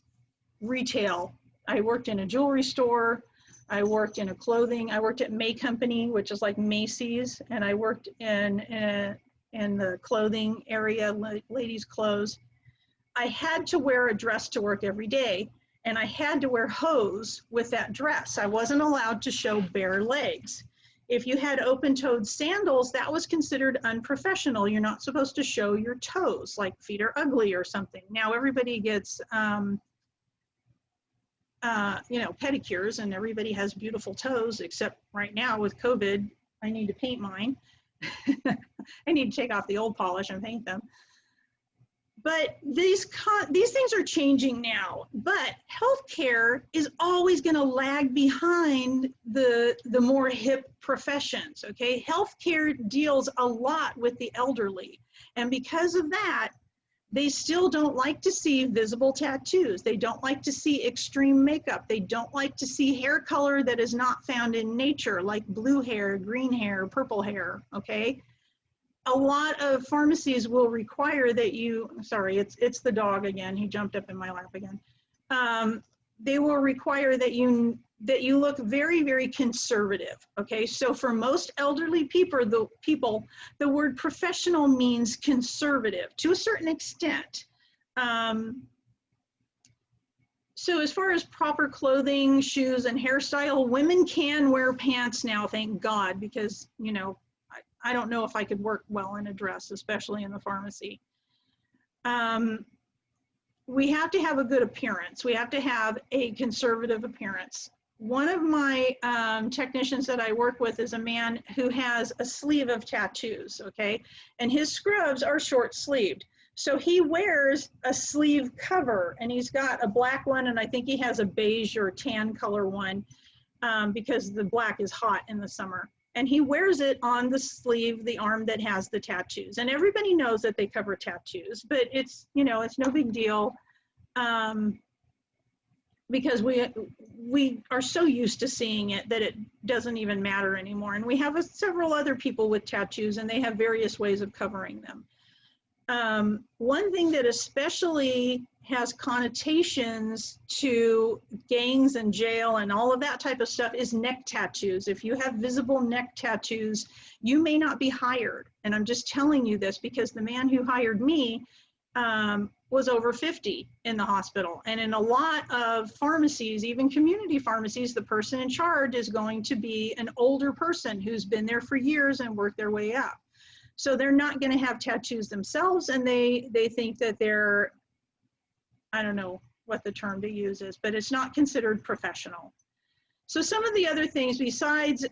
S1: retail. I worked in a jewelry store. I worked in I worked at May Company, which is like Macy's, and I worked in the clothing area, ladies' clothes. I had to wear a dress to work every day, and I had to wear hose with that dress. I wasn't allowed to show bare legs. If you had open-toed sandals, that was considered unprofessional. You're not supposed to show your toes, like feet are ugly or something. Now everybody gets pedicures, and everybody has beautiful toes, except right now with COVID, I need to paint mine. I need to take off the old polish and paint them. But these things are changing now, but healthcare is always going to lag behind the more hip professions, okay? Healthcare deals a lot with the elderly, and because of that, they still don't like to see visible tattoos. They don't like to see extreme makeup. They don't like to see hair color that is not found in nature, like blue hair, green hair, purple hair, okay? A lot of pharmacies will require that you, sorry, it's the dog again. He jumped up in my lap again. They will require that you that you look very, very conservative, okay? So for most elderly people, the word professional means conservative to a certain extent. So as far as proper clothing, shoes, and hairstyle, women can wear pants now, thank God, because, you know, I don't know if I could work well in a dress, especially in the pharmacy. We have to have a good appearance. We have to have a conservative appearance. One of my technicians that I work with is a man who has a sleeve of tattoos, okay? And his scrubs are short sleeved. So he wears a sleeve cover, and he's got a black one, and I think he has a beige or tan color one because the black is hot in the summer. And he wears it on the sleeve, the arm that has the tattoos. And everybody knows that they cover tattoos, but it's, you know, it's no big deal because we are so used to seeing it that it doesn't even matter anymore. And we have several other people with tattoos, and they have various ways of covering them. One thing that especially has connotations to gangs and jail and all of that type of stuff is neck tattoos. If you have visible neck tattoos, you may not be hired. And I'm just telling you this because the man who hired me was over 50 in the hospital. And in a lot of pharmacies, even community pharmacies, the person in charge is going to be an older person who's been there for years and worked their way up. So they're not going to have tattoos themselves, and they think that they're, I don't know what the term to use is, but it's not considered professional. So some of the other things besides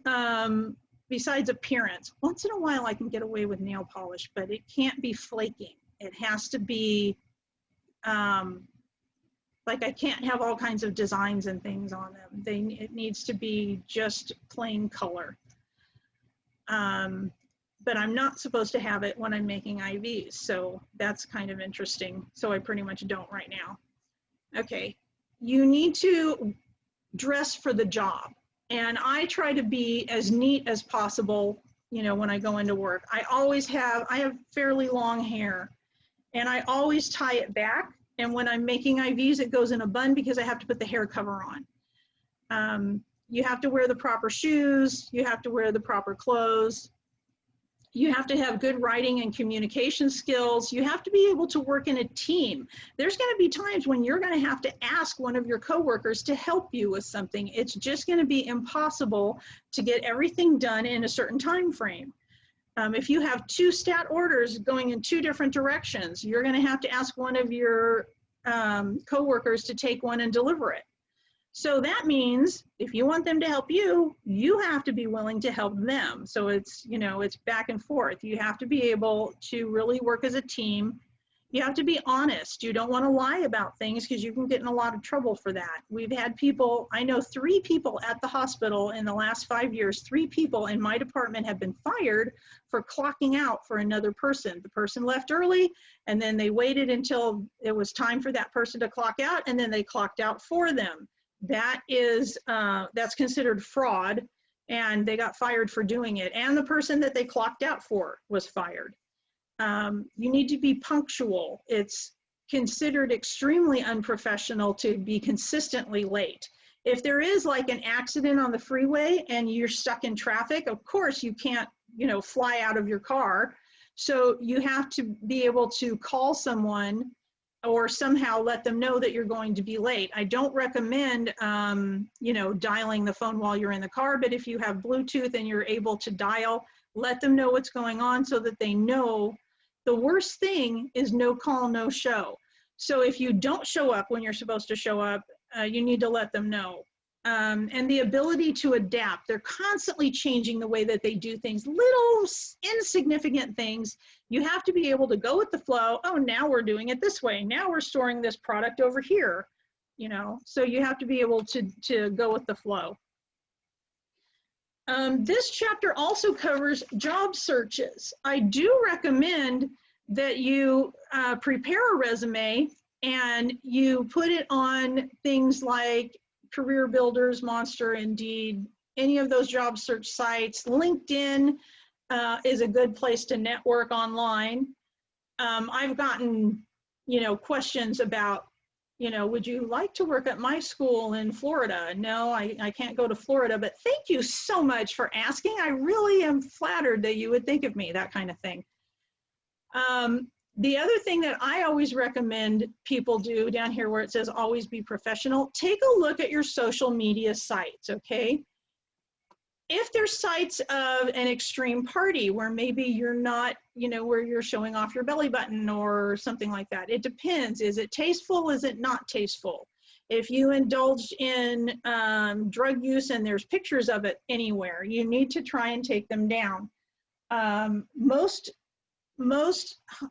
S1: appearance, once in a while I can get away with nail polish, but it can't be flaking. It has to be, like I can't have all kinds of designs and things on them. It needs to be just plain color. But I'm not supposed to have it when I'm making IVs. So that's kind of interesting. So I pretty much don't right now. Okay, you need to dress for the job. And I try to be as neat as possible, you know, when I go into work. I have fairly long hair, and I always tie it back. And when I'm making IVs, it goes in a bun because I have to put the hair cover on. You have to wear the proper shoes. You have to wear the proper clothes. You have to have good writing and communication skills. You have to be able to work in a team. There's going to be times when you're going to have to ask one of your coworkers to help you with something. It's just going to be impossible to get everything done in a certain time frame. If you have 2 stat orders going in 2 different directions, you're going to have to ask one of your coworkers to take one and deliver it. So that means if you want them to help you, you have to be willing to help them. So it's, you know, it's back and forth. You have to be able to really work as a team. You have to be honest. You don't want to lie about things because you can get in a lot of trouble for that. We've had people, I know 3 people at the hospital in the last 5 years, 3 people in my department have been fired for clocking out for another person. The person left early, and then they waited until it was time for that person to clock out, and then they clocked out for them. That is, that's considered fraud, and they got fired for doing it. And the person that they clocked out for was fired. You need to be punctual. It's considered extremely unprofessional to be consistently late. If there is like an accident on the freeway and you're stuck in traffic, of course you can't, you know, fly out of your car. So you have to be able to call someone or somehow let them know that you're going to be late. I don't recommend, you know, dialing the phone while you're in the car, but if you have Bluetooth and you're able to dial, let them know what's going on so that they know. The worst thing is no call, no show. So if you don't show up when you're supposed to show up, you need to let them know. And the ability to adapt. They're constantly changing the way that they do things, little insignificant things. You have to be able to go with the flow. Oh, now we're doing it this way. Now we're storing this product over here, you know, so you have to be able to go with the flow. This chapter also covers job searches. I do recommend that you prepare a resume and you put it on things like Career Builders, Monster, Indeed, any of those job search sites. LinkedIn is a good place to network online. I've gotten, you know, questions about, you know, would you like to work at my school in Florida? No, I can't go to Florida, but thank you so much for asking. I really am flattered that you would think of me, that kind of thing. The other thing that I always recommend people do down here where it says always be professional, take a look at your social media sites, okay? If there's sites of an extreme party where maybe you're not, you know, where you're showing off your belly button or something like that, it depends. Is it tasteful? Is it not tasteful? If you indulge in drug use and there's pictures of it anywhere, you need to try and take them down. Most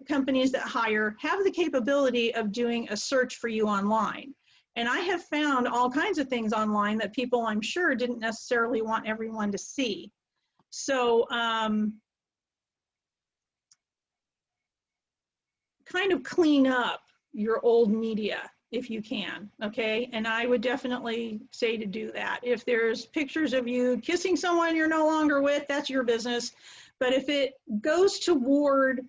S1: companies that hire have the capability of doing a search for you online. And I have found all kinds of things online that people, I'm sure, didn't necessarily want everyone to see. So kind of clean up your old media if you can, okay? And I would definitely say to do that. If there's pictures of you kissing someone you're no longer with, that's your business. But if it goes toward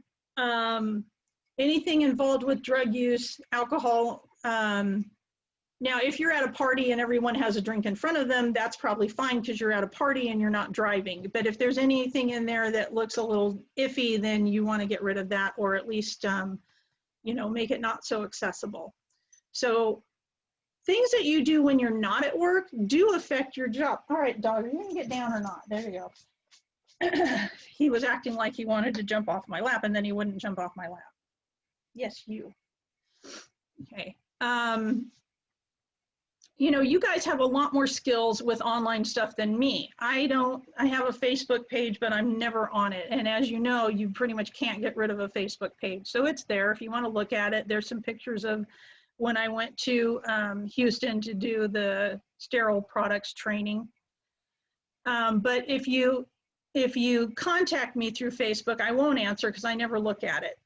S1: anything involved with drug use, alcohol, now if you're at a party and everyone has a drink in front of them, that's probably fine because you're at a party and you're not driving. But if there's anything in there that looks a little iffy, then you want to get rid of that, or at least, you know, make it not so accessible. So things that you do when you're not at work do affect your job. All right, dog, are you gonna get down or not? There you go. He was acting like he wanted to jump off my lap and then he wouldn't jump off my lap. Yes, you. Okay. You know, you guys have a lot more skills with online stuff than me. I have a Facebook page, but I'm never on it. And as you know, you pretty much can't get rid of a Facebook page. So it's there if you want to look at it. There's some pictures of when I went to Houston to do the sterile products training. But if you contact me through Facebook, I won't answer because I never look at it.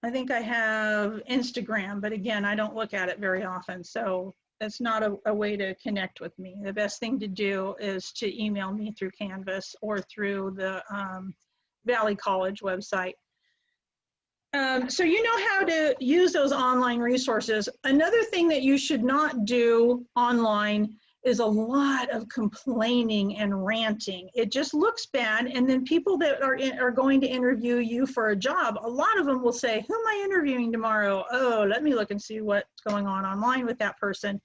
S1: I think I have Instagram, but again, I don't look at it very often. So that's not a way to connect with me. The best thing to do is to email me through Canvas or through the Valley College website. So you know how to use those online resources. Another thing that you should not do online is a lot of complaining and ranting. It just looks bad, and then people that are going to interview you for a job, a lot of them will say, who am I interviewing tomorrow? Oh, let me look and see what's going on online with that person.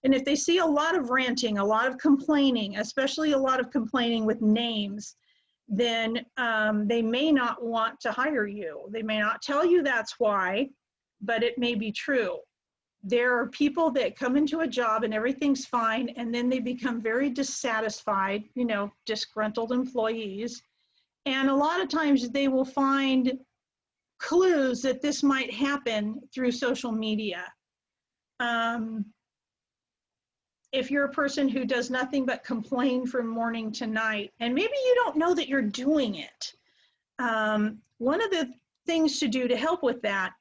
S1: And if they see a lot of ranting, a lot of complaining, especially a lot of complaining with names, then they may not want to hire you. They may not tell you that's why, but it may be true. There are people that come into a job and everything's fine, and then they become very dissatisfied, you know, disgruntled employees. And a lot of times they will find clues that this might happen through social media. If you're a person who does nothing but complain from morning to night, and maybe you don't know that you're doing it, one of the things to do to help with that,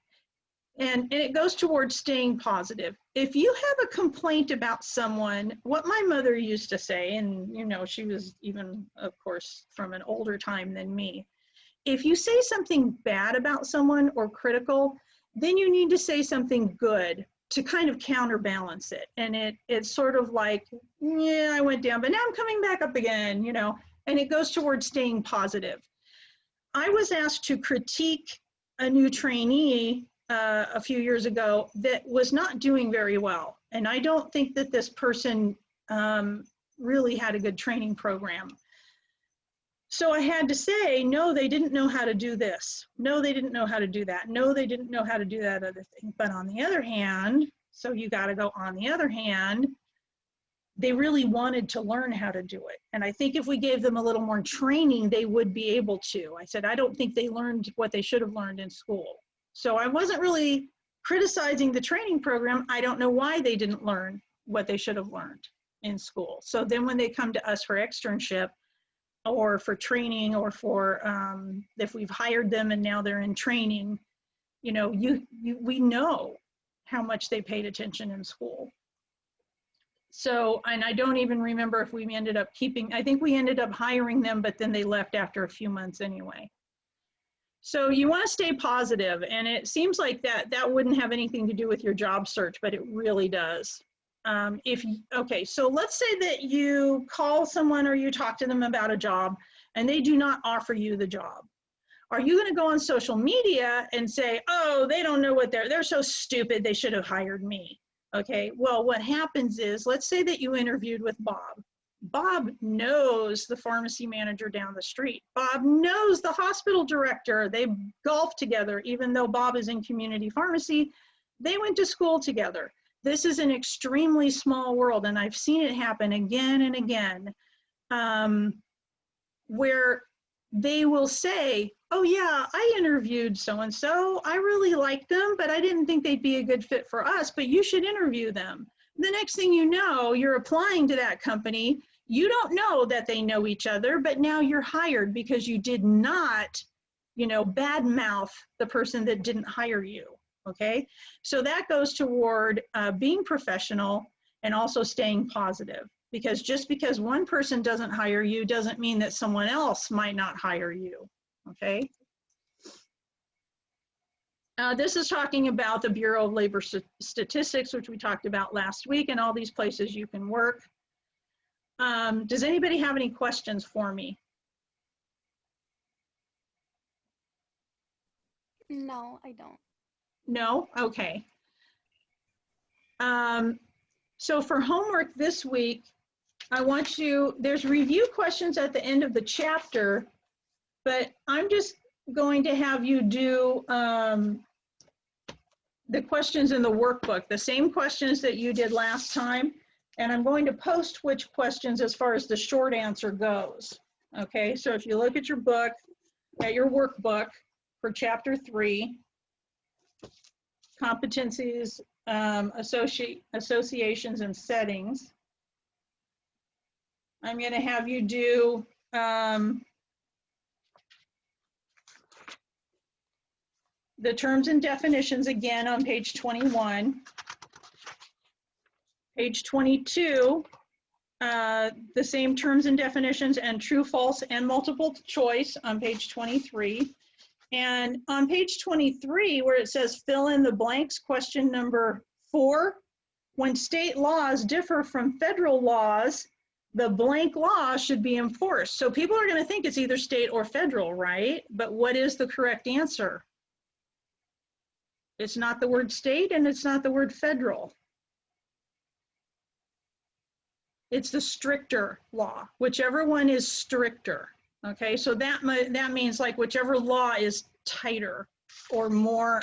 S1: and it goes towards staying positive. If you have a complaint about someone, what my mother used to say, and you know, she was even, of course, from an older time than me, if you say something bad about someone or critical, then you need to say something good to kind of counterbalance it. And it's sort of like, yeah, I went down, but now I'm coming back up again, you know, and it goes towards staying positive. I was asked to critique a new trainee a few years ago that was not doing very well. And I don't think that this person really had a good training program. So I had to say, no, they didn't know how to do this. No, they didn't know how to do that. No, they didn't know how to do that other thing. But on the other hand, so you got to go on the other hand, they really wanted to learn how to do it. And I think if we gave them a little more training, they would be able to. I said, I don't think they learned what they should have learned in school. So I wasn't really criticizing the training program. I don't know why they didn't learn what they should have learned in school. So then when they come to us for externship or for training, or for if we've hired them and now they're in training, you know, we know how much they paid attention in school. So, and I don't even remember if we ended up keeping, I think we ended up hiring them, but then they left after a few months anyway. So you want to stay positive, and it seems like that wouldn't have anything to do with your job search, but it really does. Okay, so let's say that you call someone or you talk to them about a job and they do not offer you the job. Are you going to go on social media and say, oh, they don't know what they're so stupid, they should have hired me? Okay, well, what happens is, let's say that you interviewed with Bob. Bob knows the pharmacy manager down the street. Bob knows the hospital director. They golf together, even though Bob is in community pharmacy. They went to school together. This is an extremely small world, and I've seen it happen again and again, where they will say, oh yeah, I interviewed so-and-so. I really liked them, but I didn't think they'd be a good fit for us, but you should interview them. The next thing you know, you're applying to that company. You don't know that they know each other, but now you're hired because you did not, badmouth the person that didn't hire you, okay? So that goes toward being professional and also staying positive, because just because one person doesn't hire you doesn't mean that someone else might not hire you, okay? This is talking about the Bureau of Labor Statistics, which we talked about last week, and all these places you can work. Does anybody have any questions for me?
S3: No, I don't.
S1: No? Okay. So for homework this week, I want you, there's review questions at the end of the chapter, but I'm just going to have you do the questions in the workbook, the same questions that you did last time, and I'm going to post which questions as far as the short answer goes. Okay, so if you look at your book, at your workbook for chapter 3, competencies, associations and settings, I'm going to have you do the terms and definitions again on page 21. Page 22, the same terms and definitions and true, false, and multiple choice on page 23. And on page 23, where it says fill in the blanks, question number 4, when state laws differ from federal laws, the blank law should be enforced. So people are going to think it's either state or federal, right? But what is the correct answer? It's not the word state and it's not the word federal. It's the stricter law, whichever one is stricter. Okay, so that means like whichever law is tighter or more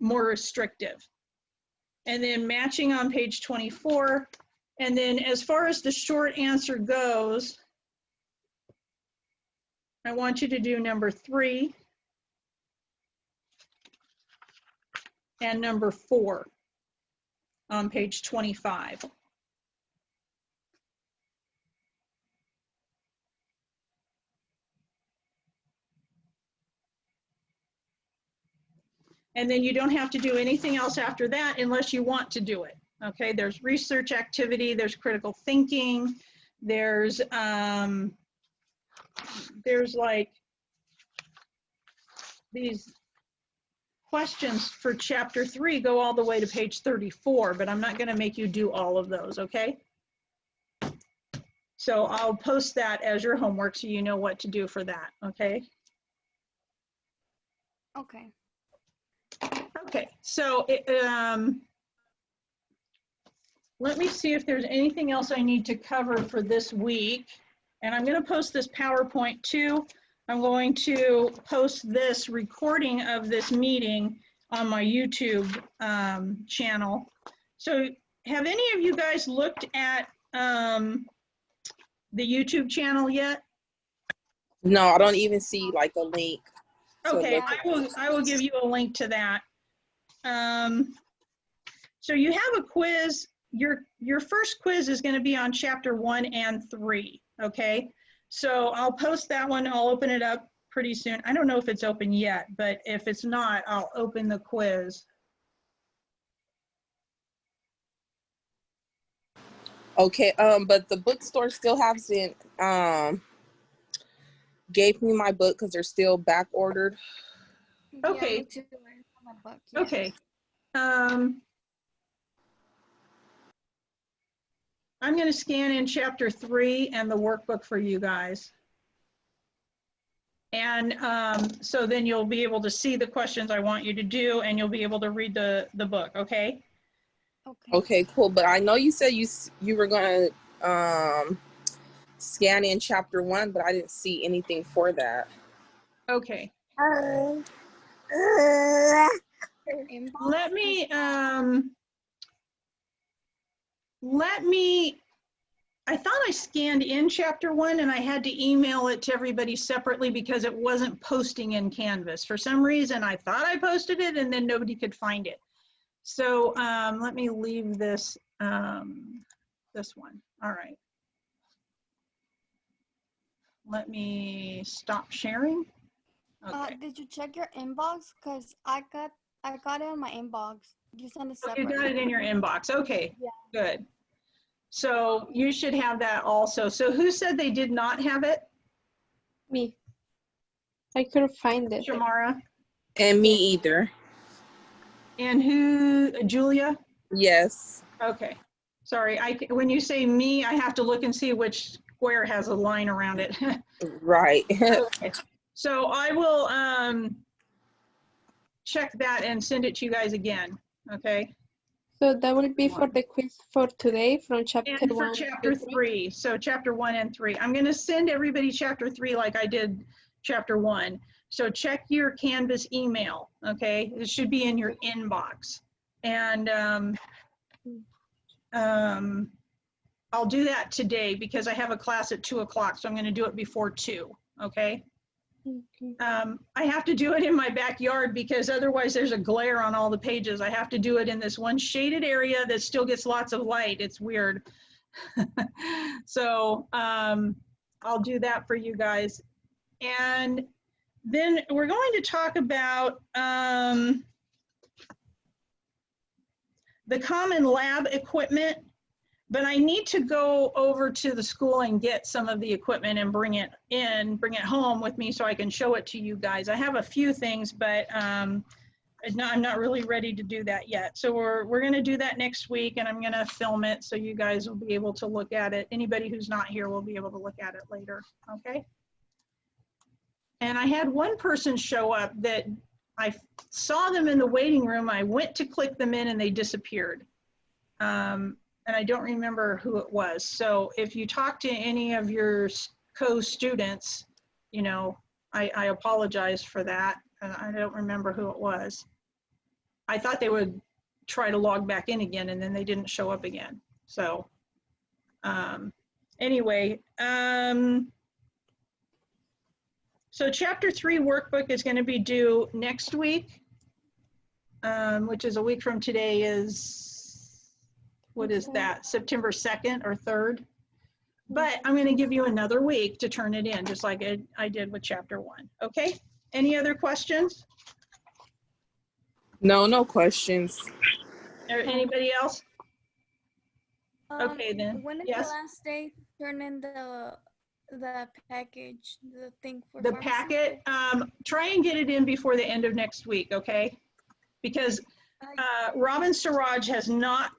S1: restrictive. And then matching on page 24. And then as far as the short answer goes, I want you to do number 3 and number 4 on page 25. And then you don't have to do anything else after that unless you want to do it. Okay, there's research activity, there's critical thinking, there's like these questions for chapter 3 go all the way to page 34, but I'm not going to make you do all of those, okay? So I'll post that as your homework so you know what to do for that, okay?
S3: Okay.
S1: Okay, so let me see if there's anything else I need to cover for this week. And I'm going to post this PowerPoint too. I'm going to post this recording of this meeting on my YouTube channel. So have any of you guys looked at the YouTube channel yet?
S4: No, I don't even see like a link.
S1: Okay, I will give you a link to that. So you have a quiz. Your first quiz is going to be on chapter 1 and 3. Okay, so I'll post that one. I'll open it up pretty soon. I don't know if it's open yet, but if it's not, I'll open the quiz.
S4: Okay, but the bookstore still hasn't gave me my book because they're still back ordered.
S1: Okay.
S3: Yeah, me too. I have my book, yeah.
S1: Okay. I'm going to scan in chapter 3 and the workbook for you guys. And so then you'll be able to see the questions I want you to do, and you'll be able to read the book, okay?
S3: Okay.
S4: Okay, cool. But I know you said you were gonna scan in chapter 1, but I didn't see anything for that.
S1: Okay.
S3: Inbox,
S1: Let me, I thought I scanned in chapter 1 and I had to email it to everybody separately because it wasn't posting in Canvas. For some reason, I thought I posted it and then nobody could find it. So let me leave this, this one. All right. Let me stop sharing. Okay.
S3: did you check your inbox? Cause I got it on my inbox. You sent it
S1: Oh, you
S3: separately.
S1: got it in your inbox. Okay,
S3: Yeah.
S1: good. So you should have that also. So who said they did not have it?
S2: Me. I couldn't find it.
S1: Shamara?
S4: And me either.
S1: And who, Julia?
S4: Yes.
S1: Okay. Sorry, when you say me, I have to look and see which square has a line around it.
S4: Right.
S1: Okay. So I will check that and send it to you guys again, okay?
S2: So that will be for the quiz for today from chapter
S1: And for
S2: 1
S1: chapter
S2: to 3.
S1: 3, so chapter 1 and 3. I'm gonna send everybody chapter 3 like I did chapter 1. So check your Canvas email, okay? It should be in your inbox. And I'll do that today because I have a class at 2 o'clock, so I'm gonna do it before 2, okay?
S2: Okay.
S1: I have to do it in my backyard because otherwise there's a glare on all the pages. I have to do it in this one shaded area that still gets lots of light. It's weird. So I'll do that for you guys. And then we're going to talk about the common lab equipment, but I need to go over to the school and get some of the equipment and bring it home with me so I can show it to you guys. I have a few things, but I'm not really ready to do that yet. So we're gonna do that next week, and I'm gonna film it so you guys will be able to look at it. Anybody who's not here will be able to look at it later, okay? And I had one person show up that I saw them in the waiting room. I went to click them in and they disappeared. And I don't remember who it was. So if you talk to any of your co-students, you know, I apologize for that. I don't remember who it was. I thought they would try to log back in again and then they didn't show up again. So anyway, so chapter 3 workbook is going to be due next week, which is a week from today is, what is that, September 2nd or 3rd? But I'm going to give you another week to turn it in, just like I did with chapter 1. Okay? Any other questions?
S4: No questions.
S1: Or anybody else?
S3: Um,
S1: Okay, then.
S3: When is
S1: Yes?
S3: the last day to turn in the package, the thing for
S1: The
S3: pharmacy?
S1: packet, try and get it in before the end of next week, okay? Because Robin Siraj has not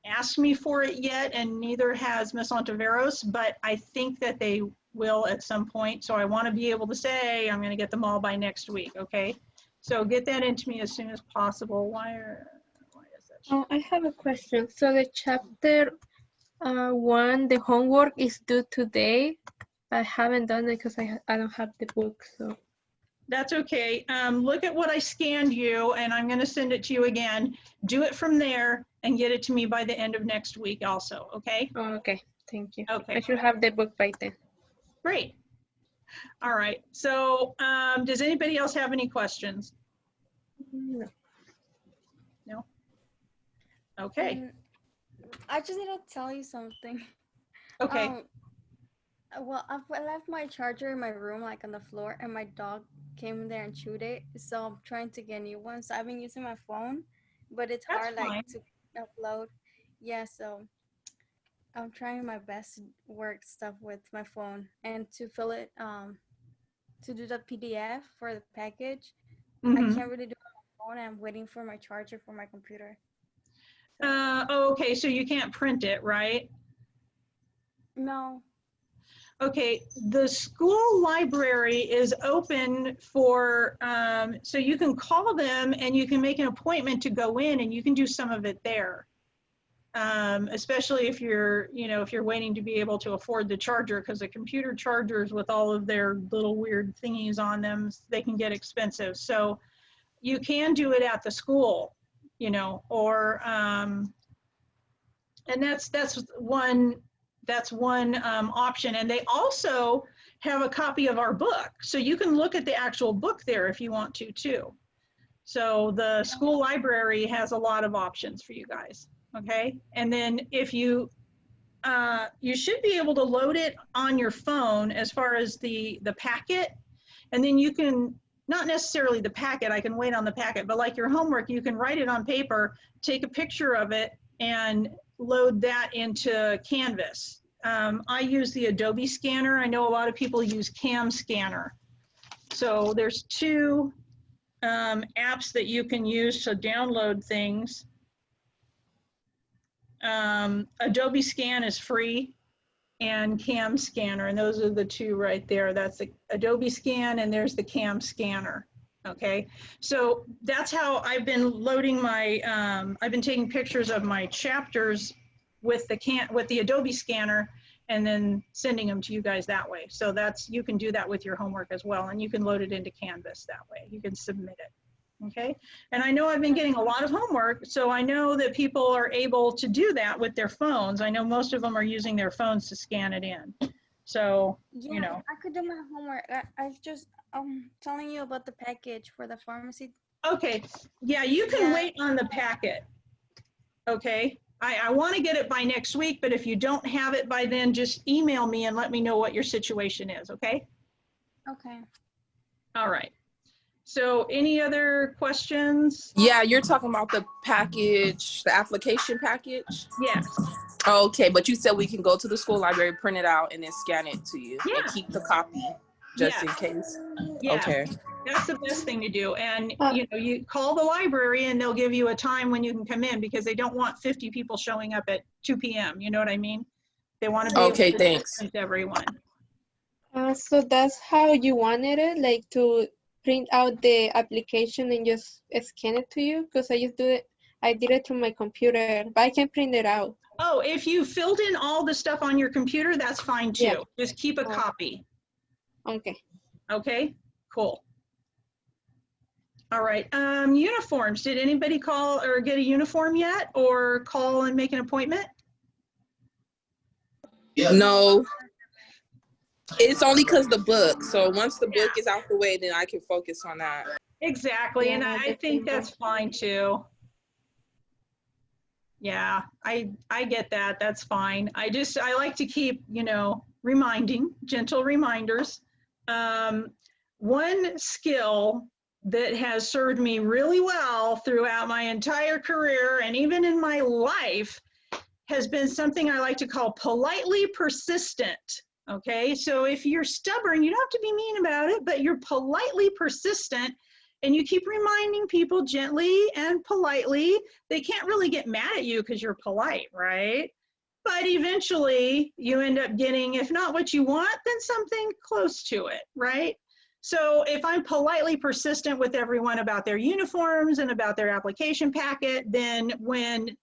S1: asked me for it yet, and neither has Ms. Ontiveros, but I think that they will at some point. So I want to be able to say, I'm going to get them all by next week, okay? So get that into me as soon as possible. Why is that?
S2: I have a question. So the chapter 1, the homework is due today. I haven't done it because I don't have the book. So
S1: That's okay. Look at what I scanned you, and I'm going to send it to you again. Do it from there and get it to me by the end of next week also, okay?
S2: okay, thank you.
S1: Okay.
S2: I should have the book by then.
S1: Great. All right. So does anybody else have any questions?
S2: No.
S1: No? Okay.
S3: I just need to tell you something.
S1: Okay.
S3: Well, I left my charger in my room, like on the floor, and my dog came there and chewed it. So I'm trying to get a new one. So I've been using my phone, but it's
S1: That's
S3: hard,
S1: fine.
S3: like, to upload. Yeah, so I'm trying my best to work stuff with my phone and to fill it, to do the PDF for the package.
S1: Mhm.
S3: I can't really do it on my phone. I'm waiting for my charger for my computer.
S1: Okay, so you can't print it, right?
S3: No.
S1: Okay, the school library is open for, so you can call them and you can make an appointment to go in and you can do some of it there. Especially if you're, if you're waiting to be able to afford the charger, because the computer chargers with all of their little weird thingies on them, they can get expensive. So you can do it at the school, or, and that's one option. And they also have a copy of our book. So you can look at the actual book there if you want to too. So the school library has a lot of options for you guys. Okay. And then if you should be able to load it on your phone as far as the packet. And then you can, not necessarily the packet, I can wait on the packet, but like your homework, you can write it on paper, take a picture of it, and load that into Canvas. I use the Adobe scanner. I know a lot of people use Cam Scanner. So there's two apps that you can use to download things. Adobe Scan is free, and Cam Scanner, and those are the two right there. That's the Adobe Scan, and there's the Cam Scanner. Okay, so that's how I've been loading my, I've been taking pictures of my chapters with the Adobe Scanner and then sending them to you guys that way. So you can do that with your homework as well, and you can load it into Canvas that way. You can submit it, okay? And I know I've been getting a lot of homework, so I know that people are able to do that with their phones. I know most of them are using their phones to scan it in. So,
S3: yeah, I could do my homework. I just telling you about the package for the pharmacy.
S1: Okay, yeah, you can wait on the packet, okay? I want to get it by next week, but if you don't have it by then, just email me and let me know what your situation is, okay?
S3: Okay.
S1: All right. So any other questions?
S4: Yeah, you're talking about the package, the application package?
S1: Yes.
S4: Okay, but you said we can go to the school library, print it out, and then scan it to you
S1: Yeah.
S4: and keep the copy just in case.
S1: Yeah.
S4: Okay.
S1: That's the best thing to do. And you call the library and they'll give you a time when you can come in, because they don't want 50 people showing up at 2 p.m. You know what I mean? They want to be able to
S4: thanks.
S1: distance everyone.
S2: So that's how you wanted it, like to print out the application and just scan it to you? Because I did it through my computer, but I can print it out.
S1: Oh, if you filled in all the stuff on your computer, that's fine too.
S2: Yeah.
S1: Just keep a copy.
S2: Okay.
S1: Okay, cool. All right, uniforms. Did anybody call or get a uniform yet, or call and make an appointment?
S4: No, it's only because the book. So once the book is out the way, then I can focus on that.
S1: Exactly, and I think that's fine too. Yeah, I get that. That's fine. I like to keep, gentle reminders. One skill that has served me really well throughout my entire career and even in my life has been something I like to call politely persistent. Okay, so if you're stubborn, you don't have to be mean about it, but you're politely persistent and you keep reminding people gently and politely. They can't really get mad at you because you're polite, right? But eventually you end up getting, if not what you want, then something close to it, right? So if I'm politely persistent with everyone about their uniforms and about their application packet, then when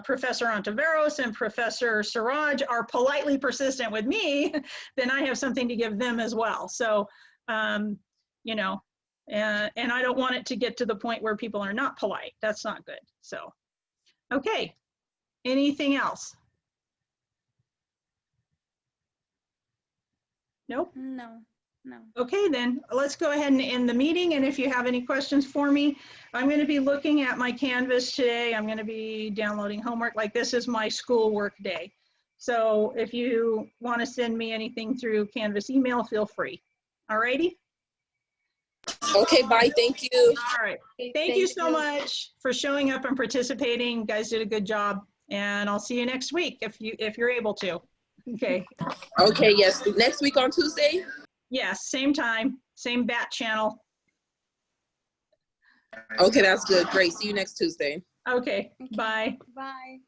S1: Professor Ontiveros and Professor Siraj are politely persistent with me, then I have something to give them as well. So, and I don't want it to get to the point where people are not polite. That's not good. So, okay. Anything else? Nope.
S3: No.
S1: Okay, then let's go ahead and end the meeting. And if you have any questions for me, I'm going to be looking at my Canvas today. I'm going to be downloading homework. Like, this is my school work day. So if you want to send me anything through Canvas email, feel free. All righty.
S4: Okay, bye. Thank you.
S1: All right. Thank you so much for showing up and participating. You guys did a good job. And I'll see you next week if you're able to. Okay.
S4: Okay, yes. Next week on Tuesday?
S1: Yes, same time, same bat channel.
S4: Okay, that's good. Great. See you next Tuesday.
S1: Okay,
S3: Okay.
S1: bye.
S3: Bye.